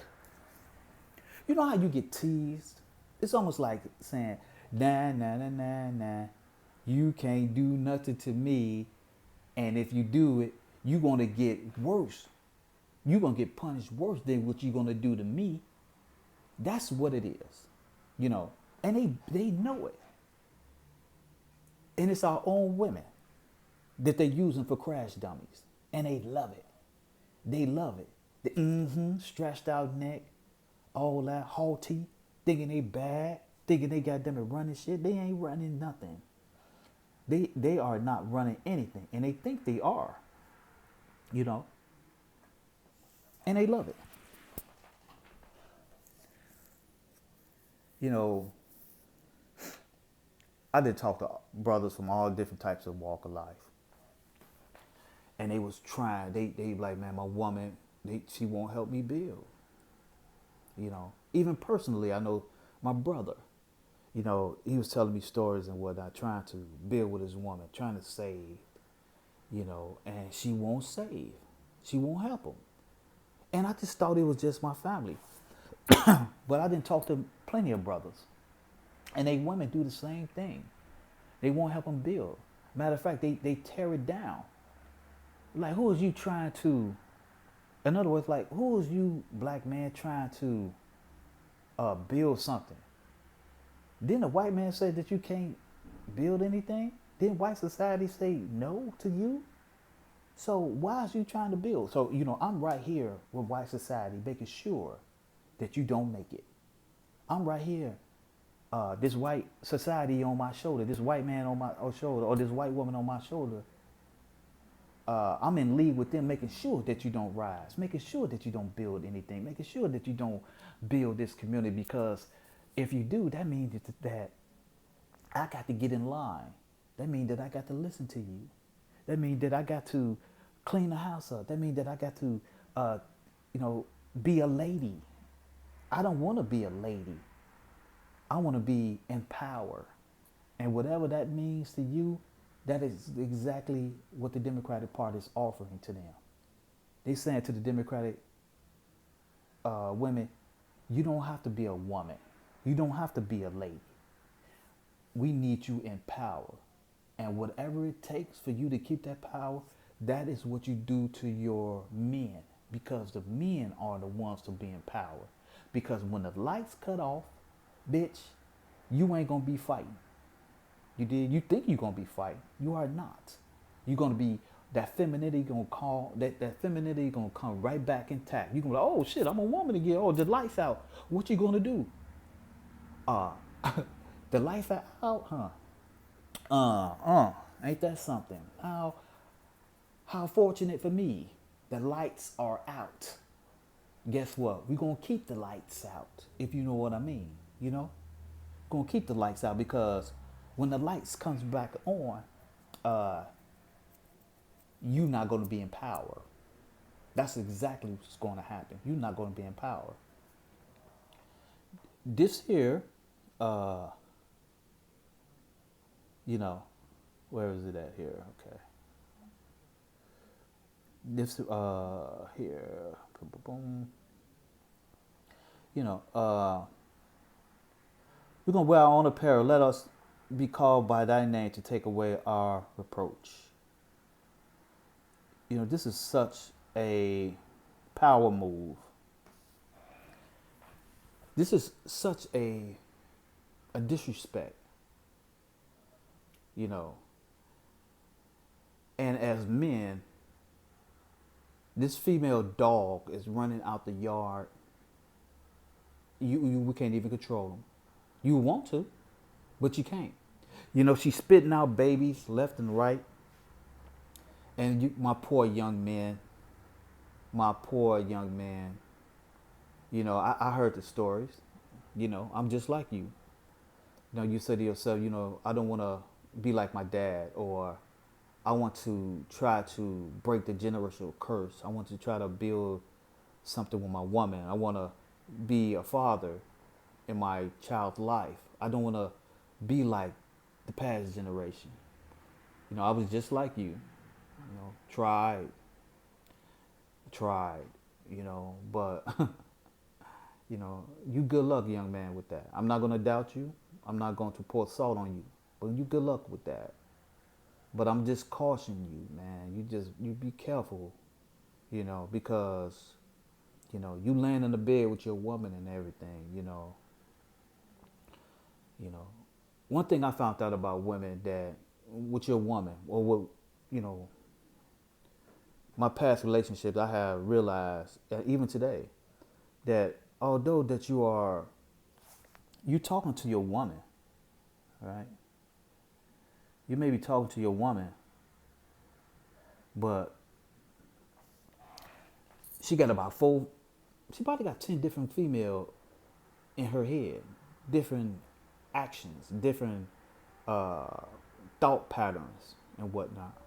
you know how you get teased? It's almost like saying, nah, you can't do nothing to me. And if you do it, you're going to get worse. You're going to get punished worse than what you're going to do to me. That's what it is, and they know it. And it's our own women that they're using for crash dummies. And they love it. They love it. The stretched out neck, all that haughty, thinking they bad, thinking they got them to running shit. They ain't running nothing. They are not running anything. And they think they are. And they love it. I did talk to brothers from all different types of walk of life. And they was trying, they like, man, my woman, she won't help me build. Even personally, I know my brother, he was telling me stories and whatnot, trying to build with his woman, trying to save, and she won't save. She won't help him. And I just thought it was just my family. But I didn't talk to plenty of brothers. And they women do the same thing. They won't help them build. Matter of fact, they tear it down. Like, who is you trying to, in other words, like, who is you, black man, trying to build something? Didn't the white man say that you can't build anything? Didn't white society say no to you? So why is you trying to build? So, I'm right here with white society making sure that you don't make it. I'm right here this white society on my shoulder, this white man on my shoulder, or this white woman on my shoulder, I'm in league with them, making sure that you don't rise, making sure that you don't build anything, making sure that you don't build this community. Because if you do, that means that I got to get in line. That means that I got to listen to you. That means that I got to clean the house up. That means that I got to, be a lady. I don't want to be a lady. I want to be in power. And whatever that means to you, that is exactly what the Democratic Party is offering to them. They saying to the Democratic women, you don't have to be a woman. You don't have to be a lady. We need you in power. And whatever it takes for you to keep that power, that is what you do to your men. Because the men are the ones to be in power. Because when the lights cut off, bitch, you ain't gonna be fighting. You did. You think you're gonna be fighting. You are not. You're gonna be that femininity gonna call that femininity gonna come right back intact. You're gonna be like, oh shit, I'm a woman again. Oh, the lights out. What you gonna do? The lights are out, huh? Ain't that something? How fortunate for me. The lights are out. Guess what? We're gonna keep the lights out, if you know what I mean. Gonna keep the lights out, because when the lights comes back on, you're not gonna be in power. That's exactly what's gonna happen. You're not gonna be in power. This here, where is it at here? Okay. This here, boom, boom, boom. We're gonna wear our own apparel. Let us be called by thy name to take away our reproach. This is such a power move. This is such a disrespect. And as men, this female dog is running out the yard. We can't even control them. You want to, but you can't. She's spitting out babies left and right. And my poor young man. I heard the stories. I'm just like you. You say to yourself, I don't want to be like my dad, or I want to try to break the generational curse. I want to try to build something with my woman. I want to be a father in my child's life. I don't want to be like the past generation. I was just like you. Tried, but you good luck, young man, with that. I'm not going to doubt you. I'm not going to pour salt on you, but you good luck with that. But I'm just cautioning you, man. You be careful, because, you laying in the bed with your woman and everything, One thing I found out about women, that with your woman, or with, my past relationships, I have realized, even today, that although that you talking to your woman, right? You may be talking to your woman, but she probably got 10 different female in her head, different actions, different thought patterns and whatnot.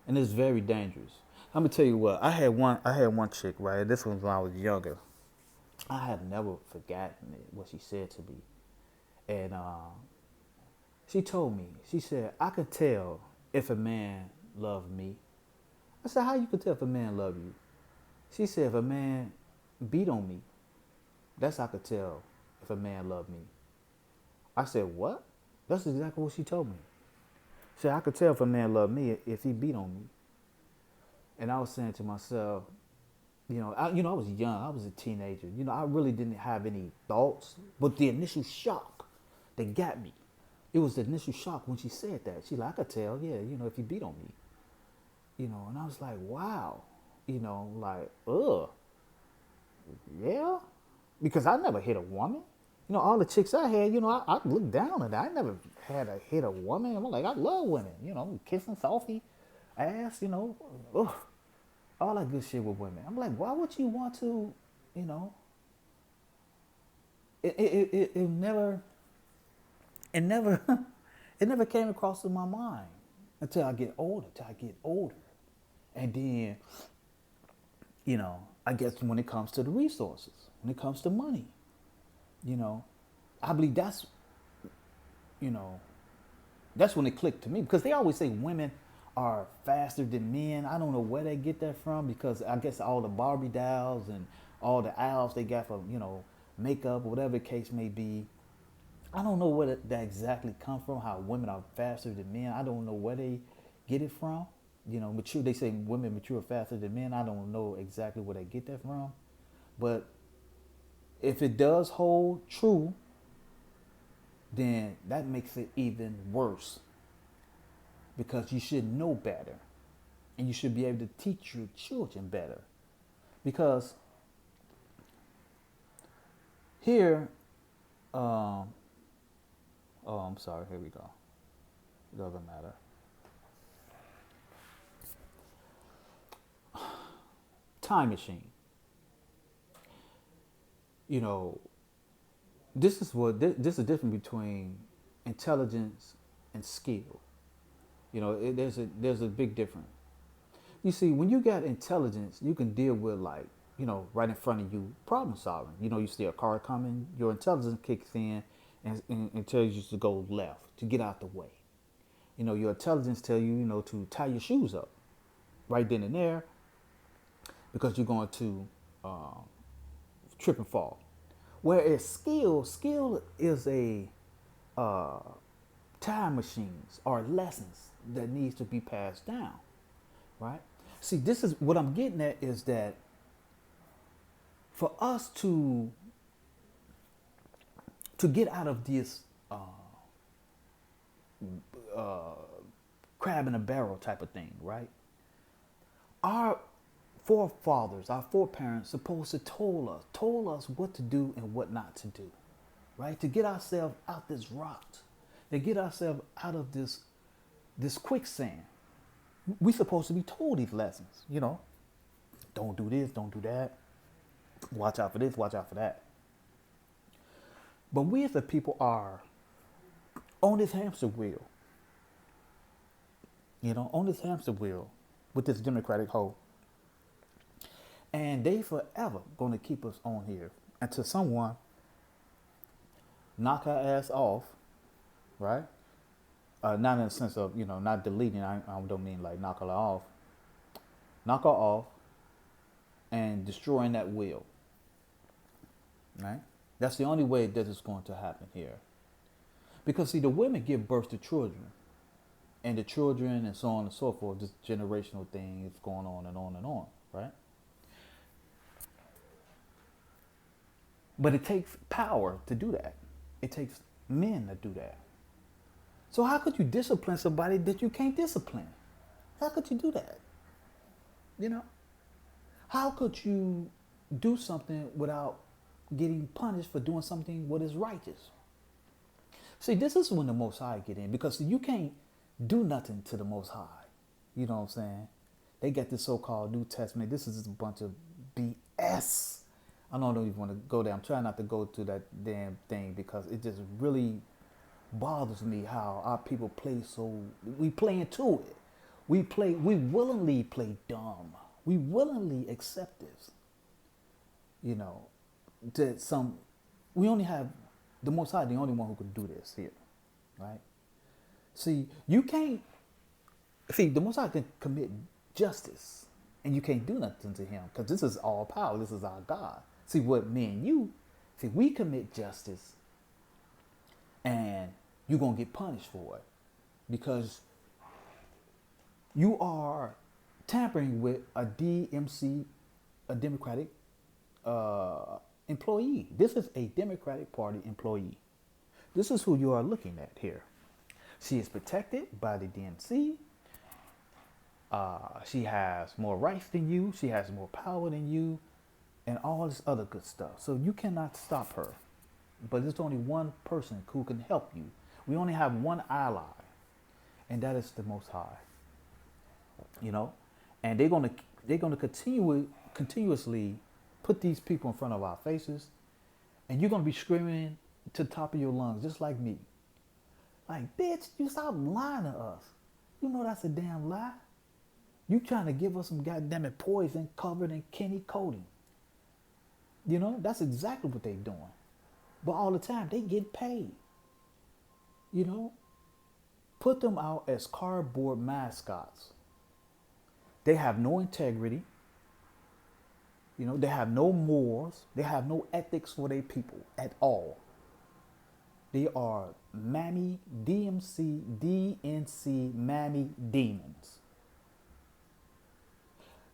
And it's very dangerous. I'm gonna tell you what, I had one chick, right? This was when I was younger. I have never forgotten it, what she said to me. And she told me, she said, I could tell if a man loved me. I said, how you could tell if a man loved you? She said, if a man beat on me, that's how I could tell if a man loved me. I said, what? That's exactly what she told me. She said, I could tell if a man loved me if he beat on me. And I was saying to myself, I was young. I was a teenager. I really didn't have any thoughts. But the initial shock that got me, it was the initial shock when she said that. She's like, I could tell, yeah, if he beat on me. And I was like, wow. Like, ugh. Yeah. Because I never hit a woman. all the chicks I had, I looked down at it. I never had a hit a woman. I'm like, I love women, kissing Sophie, ass, ugh, all that good shit with women. I'm like, why would you want to, you know? It never, it never, it never came across in my mind until I get older. And then, I guess when it comes to the resources, when it comes to money, I believe you know, that's when it clicked to me because they always say women are faster than men. I don't know where they get that from because I guess all the Barbie dolls and all the owls they got for, makeup or whatever the case may be. I don't know where that exactly come from, how women are faster than men. I don't know where they get it from. Mature, they say women mature faster than men. I don't know exactly where they get that from. But if it does hold true, then that makes it even worse because you should know better and you should be able to teach your children better because here, oh, I'm sorry, here we go. It doesn't matter. Time machine. This is the difference between intelligence and skill. There's a big difference. You see, when you got intelligence, you can deal with right in front of you, problem solving. You see a car coming, your intelligence kicks in and tells you to go left, to get out the way. Your intelligence tells you, to tie your shoes up right then and there because you're going to trip and fall. Whereas skill is a time machines or lessons that needs to be passed down, right? See, this is what I'm getting at is that for us to get out of this crab in a barrel type of thing, right? Our forefathers, our foreparents, supposed to told us what to do and what not to do, right? To get ourselves out this rot, to get ourselves out of this quicksand. We supposed to be told these lessons, Don't do this, don't do that. Watch out for this, watch out for that. But we as a people are on this hamster wheel, on this hamster wheel with this Democratic hoe. And they forever going to keep us on here until someone knock our ass off, right? Not in the sense of, not deleting. I don't mean like knock her off. Knock her off and destroying that will, right? That's the only way that it's going to happen here. Because, see, the women give birth to children. And the children and so on and so forth, this generational thing is going on and on and on, right? But it takes power to do that. It takes men to do that. So how could you discipline somebody that you can't discipline? How could you do that? How could you do something without getting punished for doing something what is righteous? See, this is when the Most High get in because you can't do nothing to the Most High. You know what I'm saying? They got this so-called New Testament. This is just a bunch of BS. I don't even want to go there. I'm trying not to go to that damn thing because it just really bothers me how our people play we play into it. We willingly play dumb. We willingly accept this. We only have the Most High, the only one who can do this here, right? See, the Most High can commit justice and you can't do nothing to him because this is all power. This is our God. See, what me and you, we commit justice and you're going to get punished for it because you are tampering with a DMC, a Democratic employee. This is a Democratic Party employee. This is who you are looking at here. She is protected by the DNC. She has more rights than you. She has more power than you. And all this other good stuff. So you cannot stop her. but there's only one person who can help you. We only have one ally, and that is the Most High. You know, and they're gonna continuously put these people in front of our faces, and you're gonna be screaming to the top of your lungs, just like me. Like, bitch, you stop lying to us. You know that's a damn lie. You trying to give us some goddamn poison covered in Kenny coating. You know, that's exactly what they doing. But all the time, they get paid. You know, put them out as cardboard mascots. They have no integrity. You know, they have no morals. They have no ethics for their people at all. They are DNC Mammy demons.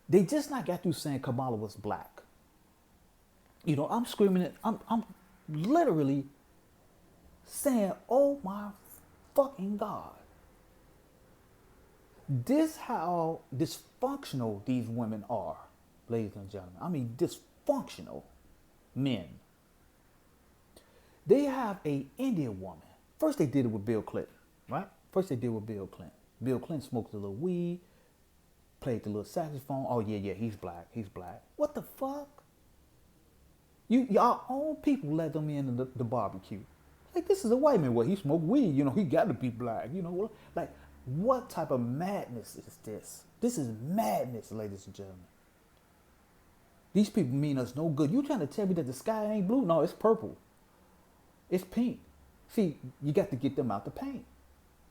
They just not got through saying Kamala was black. You know, I'm screaming it. I'm literally saying, oh my fucking God. This how dysfunctional these women are, ladies and gentlemen. I mean, dysfunctional men. They have a Indian woman. First they did it with Bill Clinton, right? First they did it with Bill Clinton. Bill Clinton smoked a little weed, played the little saxophone. Oh yeah, he's black. He's black. What the fuck? Y'all own people let them in the barbecue. Like, this is a white man. Well, he smoked weed. You know, he got to be black. You know, like, what type of madness is this? This is madness, ladies and gentlemen. These people mean us no good. You trying to tell me that the sky ain't blue? No, it's purple. It's pink. See, you got to get them out the paint.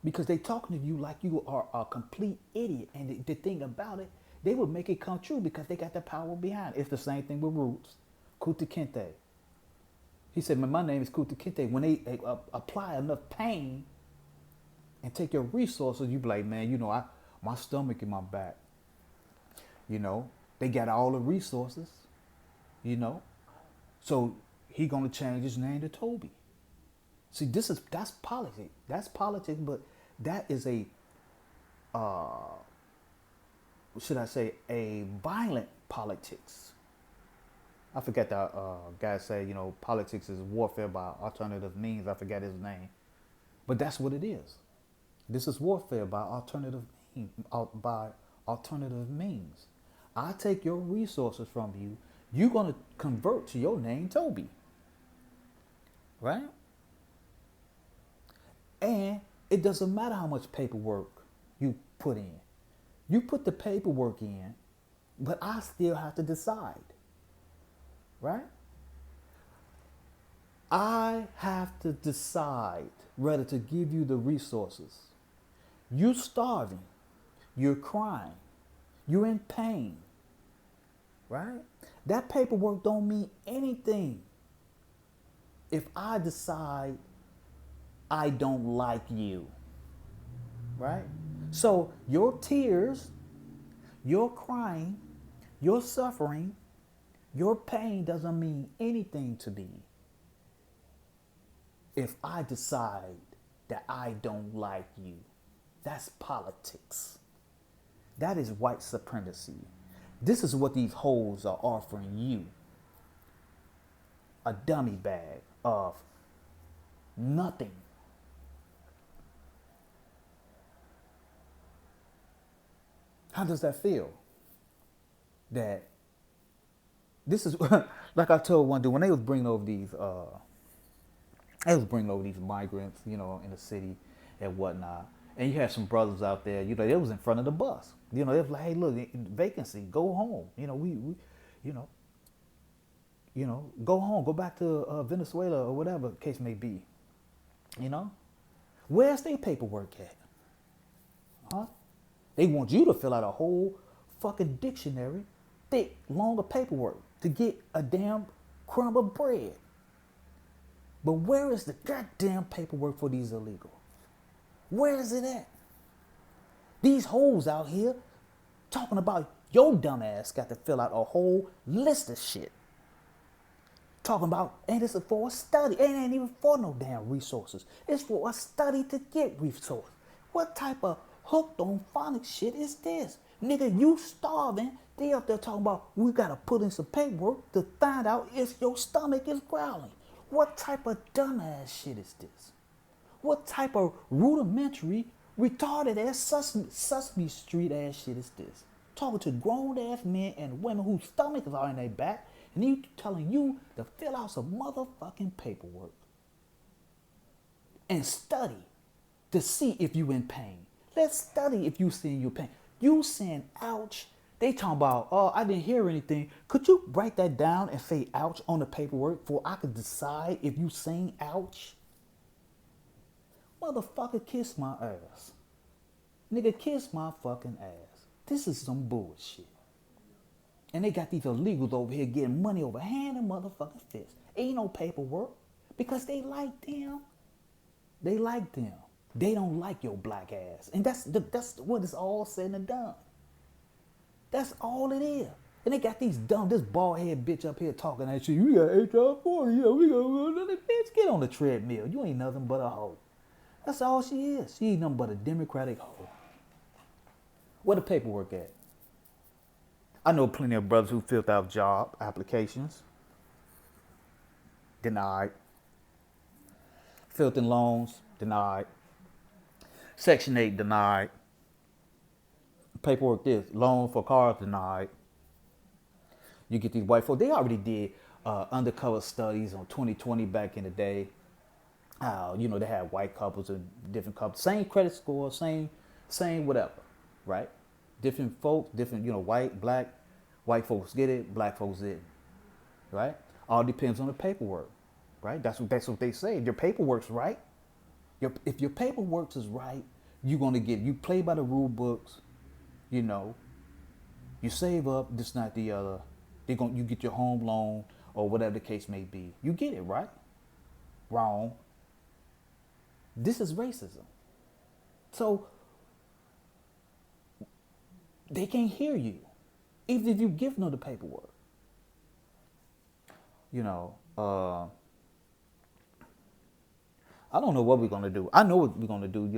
Because they talking to you like you are a complete idiot. And the thing about it, they will make it come true because they got the power behind it. It's the same thing with Roots. Kuta Kinte. He said, man, my name is Kuta Kinte. When they apply enough pain and take your resources, you be like, man, you know, my stomach in my back. You know, they got all the resources, you know. So he gonna change his name to Toby. See, that's politics. That's politics, but that is a should I say a violent politics. I forget that guy said, you know, politics is warfare by alternative means. I forget his name. But that's what it is. This is warfare by alternative means. I take your resources from you. You're going to convert to your name, Toby. Right? And it doesn't matter how much paperwork you put in. You put the paperwork in, but I still have to decide. Right? I have to decide whether to give you the resources. You're starving. You're crying. You're in pain. Right? That paperwork don't mean anything if I decide I don't like you. Right? So your tears, your crying, your suffering, your pain doesn't mean anything to me if I decide that I don't like you. That's politics. That is white supremacy. This is what these hoes are offering you. A dummy bag of nothing. How does that feel? That this is like I told one dude when they was bringing over these migrants, you know, in the city and whatnot. And you had some brothers out there, you know, they was in front of the bus. You know, they was like, hey, look, vacancy, go home. You know, we go home, go back to Venezuela or whatever the case may be. You know, where's their paperwork at? Huh? They want you to fill out a whole fucking dictionary, thick, longer paperwork to get a damn crumb of bread. But where is the goddamn paperwork for these illegals? Where is it at? These hoes out here talking about your dumb ass got to fill out a whole list of shit. Talking about, and it's for a study. It ain't even for no damn resources. It's for a study to get resources. What type of hooked on phonics shit is this? Nigga, you starving. They up there talking about we gotta put in some paperwork to find out if your stomach is growling. What type of dumbass shit is this? What type of rudimentary, retarded ass Sesame Street ass shit is this? Talking to grown ass men and women whose stomachs are in their back, and he telling you to fill out some motherfucking paperwork and study to see if you in pain. Let's study if you seeing your pain. You saying ouch. They talking about, oh, I didn't hear anything. Could you write that down and say ouch on the paperwork for I could decide if you saying ouch? Motherfucker, kiss my ass. Nigga, kiss my fucking ass. This is some bullshit. And they got these illegals over here getting money over hand and motherfucking fist. Ain't no paperwork because they like them. They like them. They don't like your black ass. And that's what it's all said and done. That's all it is. And they got this bald head bitch up here talking that shit. We got HR 40, yeah, we got another bitch. Get on the treadmill. You ain't nothing but a hoe. That's all she is. She ain't nothing but a Democratic hoe. Where the paperwork at? I know plenty of brothers who filled out job applications. Denied. Filled in loans. Denied. Section 8 denied. Paperwork this. Loan for cars denied. You get these white folks. They already did undercover studies on 2020 back in the day. How, they had white couples and different couples. Same credit score, same whatever, right? Different folks, different, white, black. White folks get it, black folks didn't, right? All depends on the paperwork, right? That's what they say. Your paperwork's right. If your paperwork is right, you're gonna you play by the rule books, you save up, this, not the other. You get your home loan or whatever the case may be. You get it, right? Wrong. This is racism. So they can't hear you, even if you give them the paperwork. I don't know what we're gonna do. I know what we're gonna do. I'm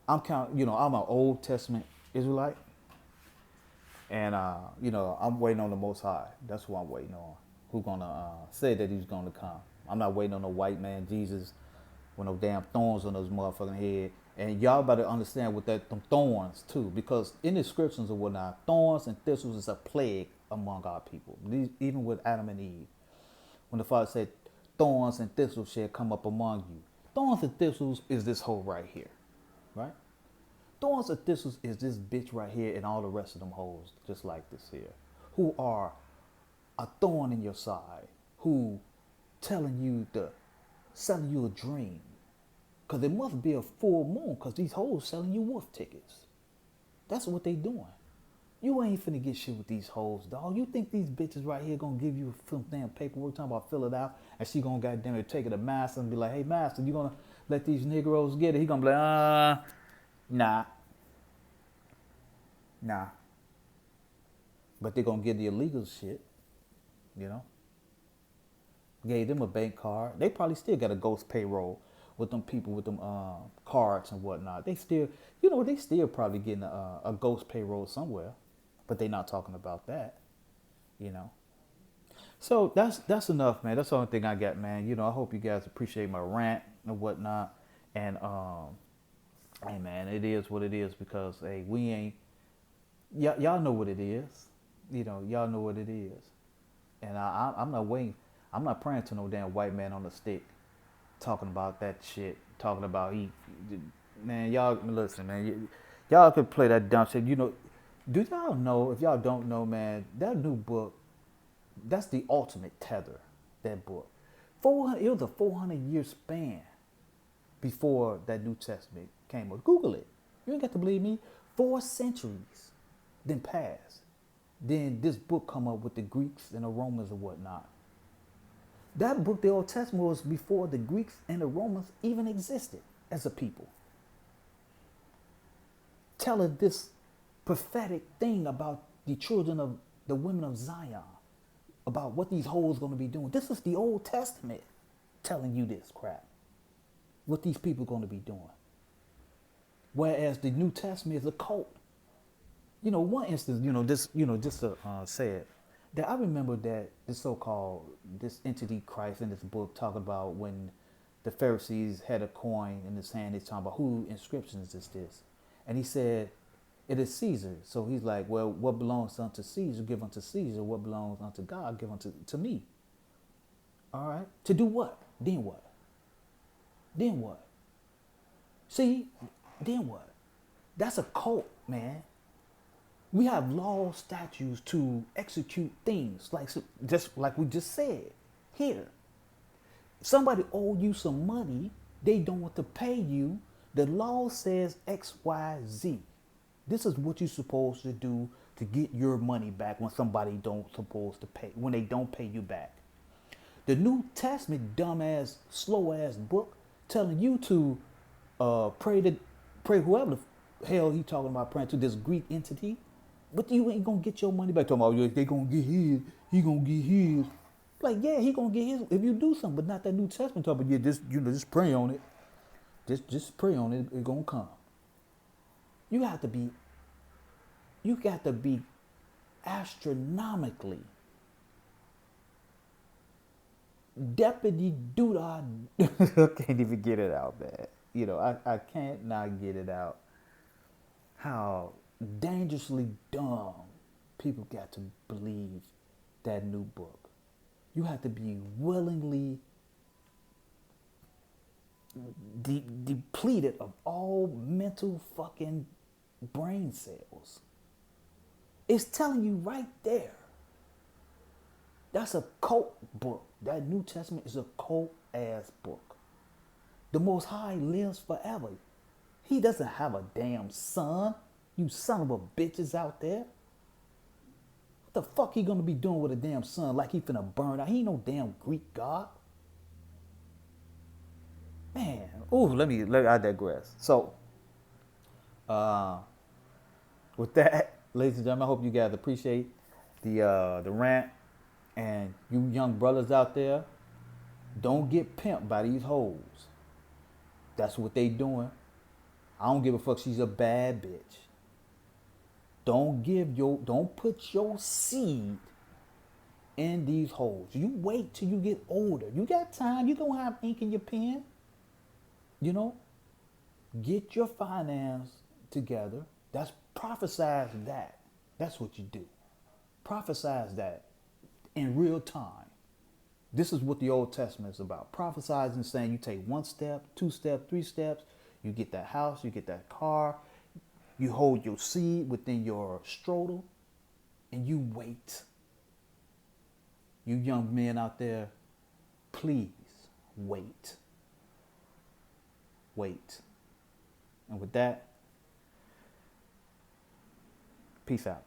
I'm an Old Testament Israelite, and I'm waiting on the Most High. That's who I'm waiting on. Who's gonna say that he's gonna come? I'm not waiting on no white man Jesus with no damn thorns on his motherfucking head. And y'all better understand with them thorns too, because in the scriptures and whatnot, thorns and thistles is a plague among our people. Even with Adam and Eve, when the Father said, "Thorns and thistles shall come up among you." Thorns and thistles is this hoe right here, right? Thorns and thistles is this bitch right here, and all the rest of them hoes just like this here, who are a thorn in your side, who selling you a dream. Because it must be a full moon, because these hoes selling you wolf tickets. That's what they doing. You ain't finna get shit with these hoes, dog. You think these bitches right here gonna give you some damn paperwork talking about fill it out, and she gonna goddamn it take it to master and be like, hey master, you gonna let these Negroes get it? He gonna be like, nah. But they gonna get the illegal shit, Gave them a bank card. They probably still got a ghost payroll with them people with them cards and whatnot. They still, they still probably getting a ghost payroll somewhere, but they not talking about that, So that's enough, man. That's the only thing I got, man. I hope you guys appreciate my rant and whatnot. And hey, man, it is what it is because hey, we ain't. Y'all know what it is. Y'all know what it is. And I'm not waiting. I'm not praying to no damn white man on a stick talking about that shit, talking about man, y'all, listen, man, y'all could play that dumb shit. Do y'all know, if y'all don't know, man, that new book, that's the ultimate tether, that book. It was a 400-year span before that New Testament came up. Google it. You ain't got to believe me. 4 centuries then passed. Then this book come up with the Greeks and the Romans and whatnot. That book, the Old Testament, was before the Greeks and the Romans even existed as a people. Telling this prophetic thing about the children of the women of Zion, about what these hoes going to be doing. This is the Old Testament telling you this crap. What these people are going to be doing. Whereas the New Testament is a cult. One instance, just to say it, That I remember that this so-called this entity Christ in this book talking about when the Pharisees had a coin in his hand. He's talking about who inscriptions is this, and he said it is Caesar. So he's like, well, what belongs unto Caesar, give unto Caesar. What belongs unto God, give unto to me. All right, to do what? Then what? Then what? See, then what? That's a cult, man. We have laws, statutes to execute things, like just like we just said here. Somebody owe you some money, they don't want to pay you. The law says X, Y, Z. This is what you're supposed to do to get your money back when somebody don't supposed to pay, when they don't pay you back. The New Testament, dumbass, slow ass book, telling you to pray whoever the hell he talking about praying to, this Greek entity, but you ain't gonna get your money back. Talking about, yeah, they gonna get his, he gonna get his. Like, yeah, he gonna get his if you do something, but not that New Testament talking about, yeah, just pray on it. Just pray on it, it's gonna come. You got to be astronomically deputy doodah. I can't even get it out, man. You know, I can't not get it out. How dangerously dumb people got to believe that new book. You have to be willingly depleted of all mental fucking brain cells. It's telling you right there. That's a cult book. That New Testament is a cult ass book. The Most High lives forever. He doesn't have a damn son. You son of a bitches out there. What the fuck he gonna be doing with a damn son like he finna burn out? He ain't no damn Greek god. Man, let I digress. So, with that, ladies and gentlemen, I hope you guys appreciate the rant. And you young brothers out there, don't get pimped by these hoes. That's what they doing. I don't give a fuck. She's a bad bitch. Don't put your seed in these holes. You wait till you get older. You got time. You don't have ink in your pen. You know, get your finance together. That's prophesize that. That's what you do. Prophesize that in real time. This is what the Old Testament is about. Prophesizing, saying you take 1 step, 2 steps, 3 steps, you get that house, you get that car, you hold your seed within your strudel, and you wait. You young men out there, please wait. Wait. And with that, peace out.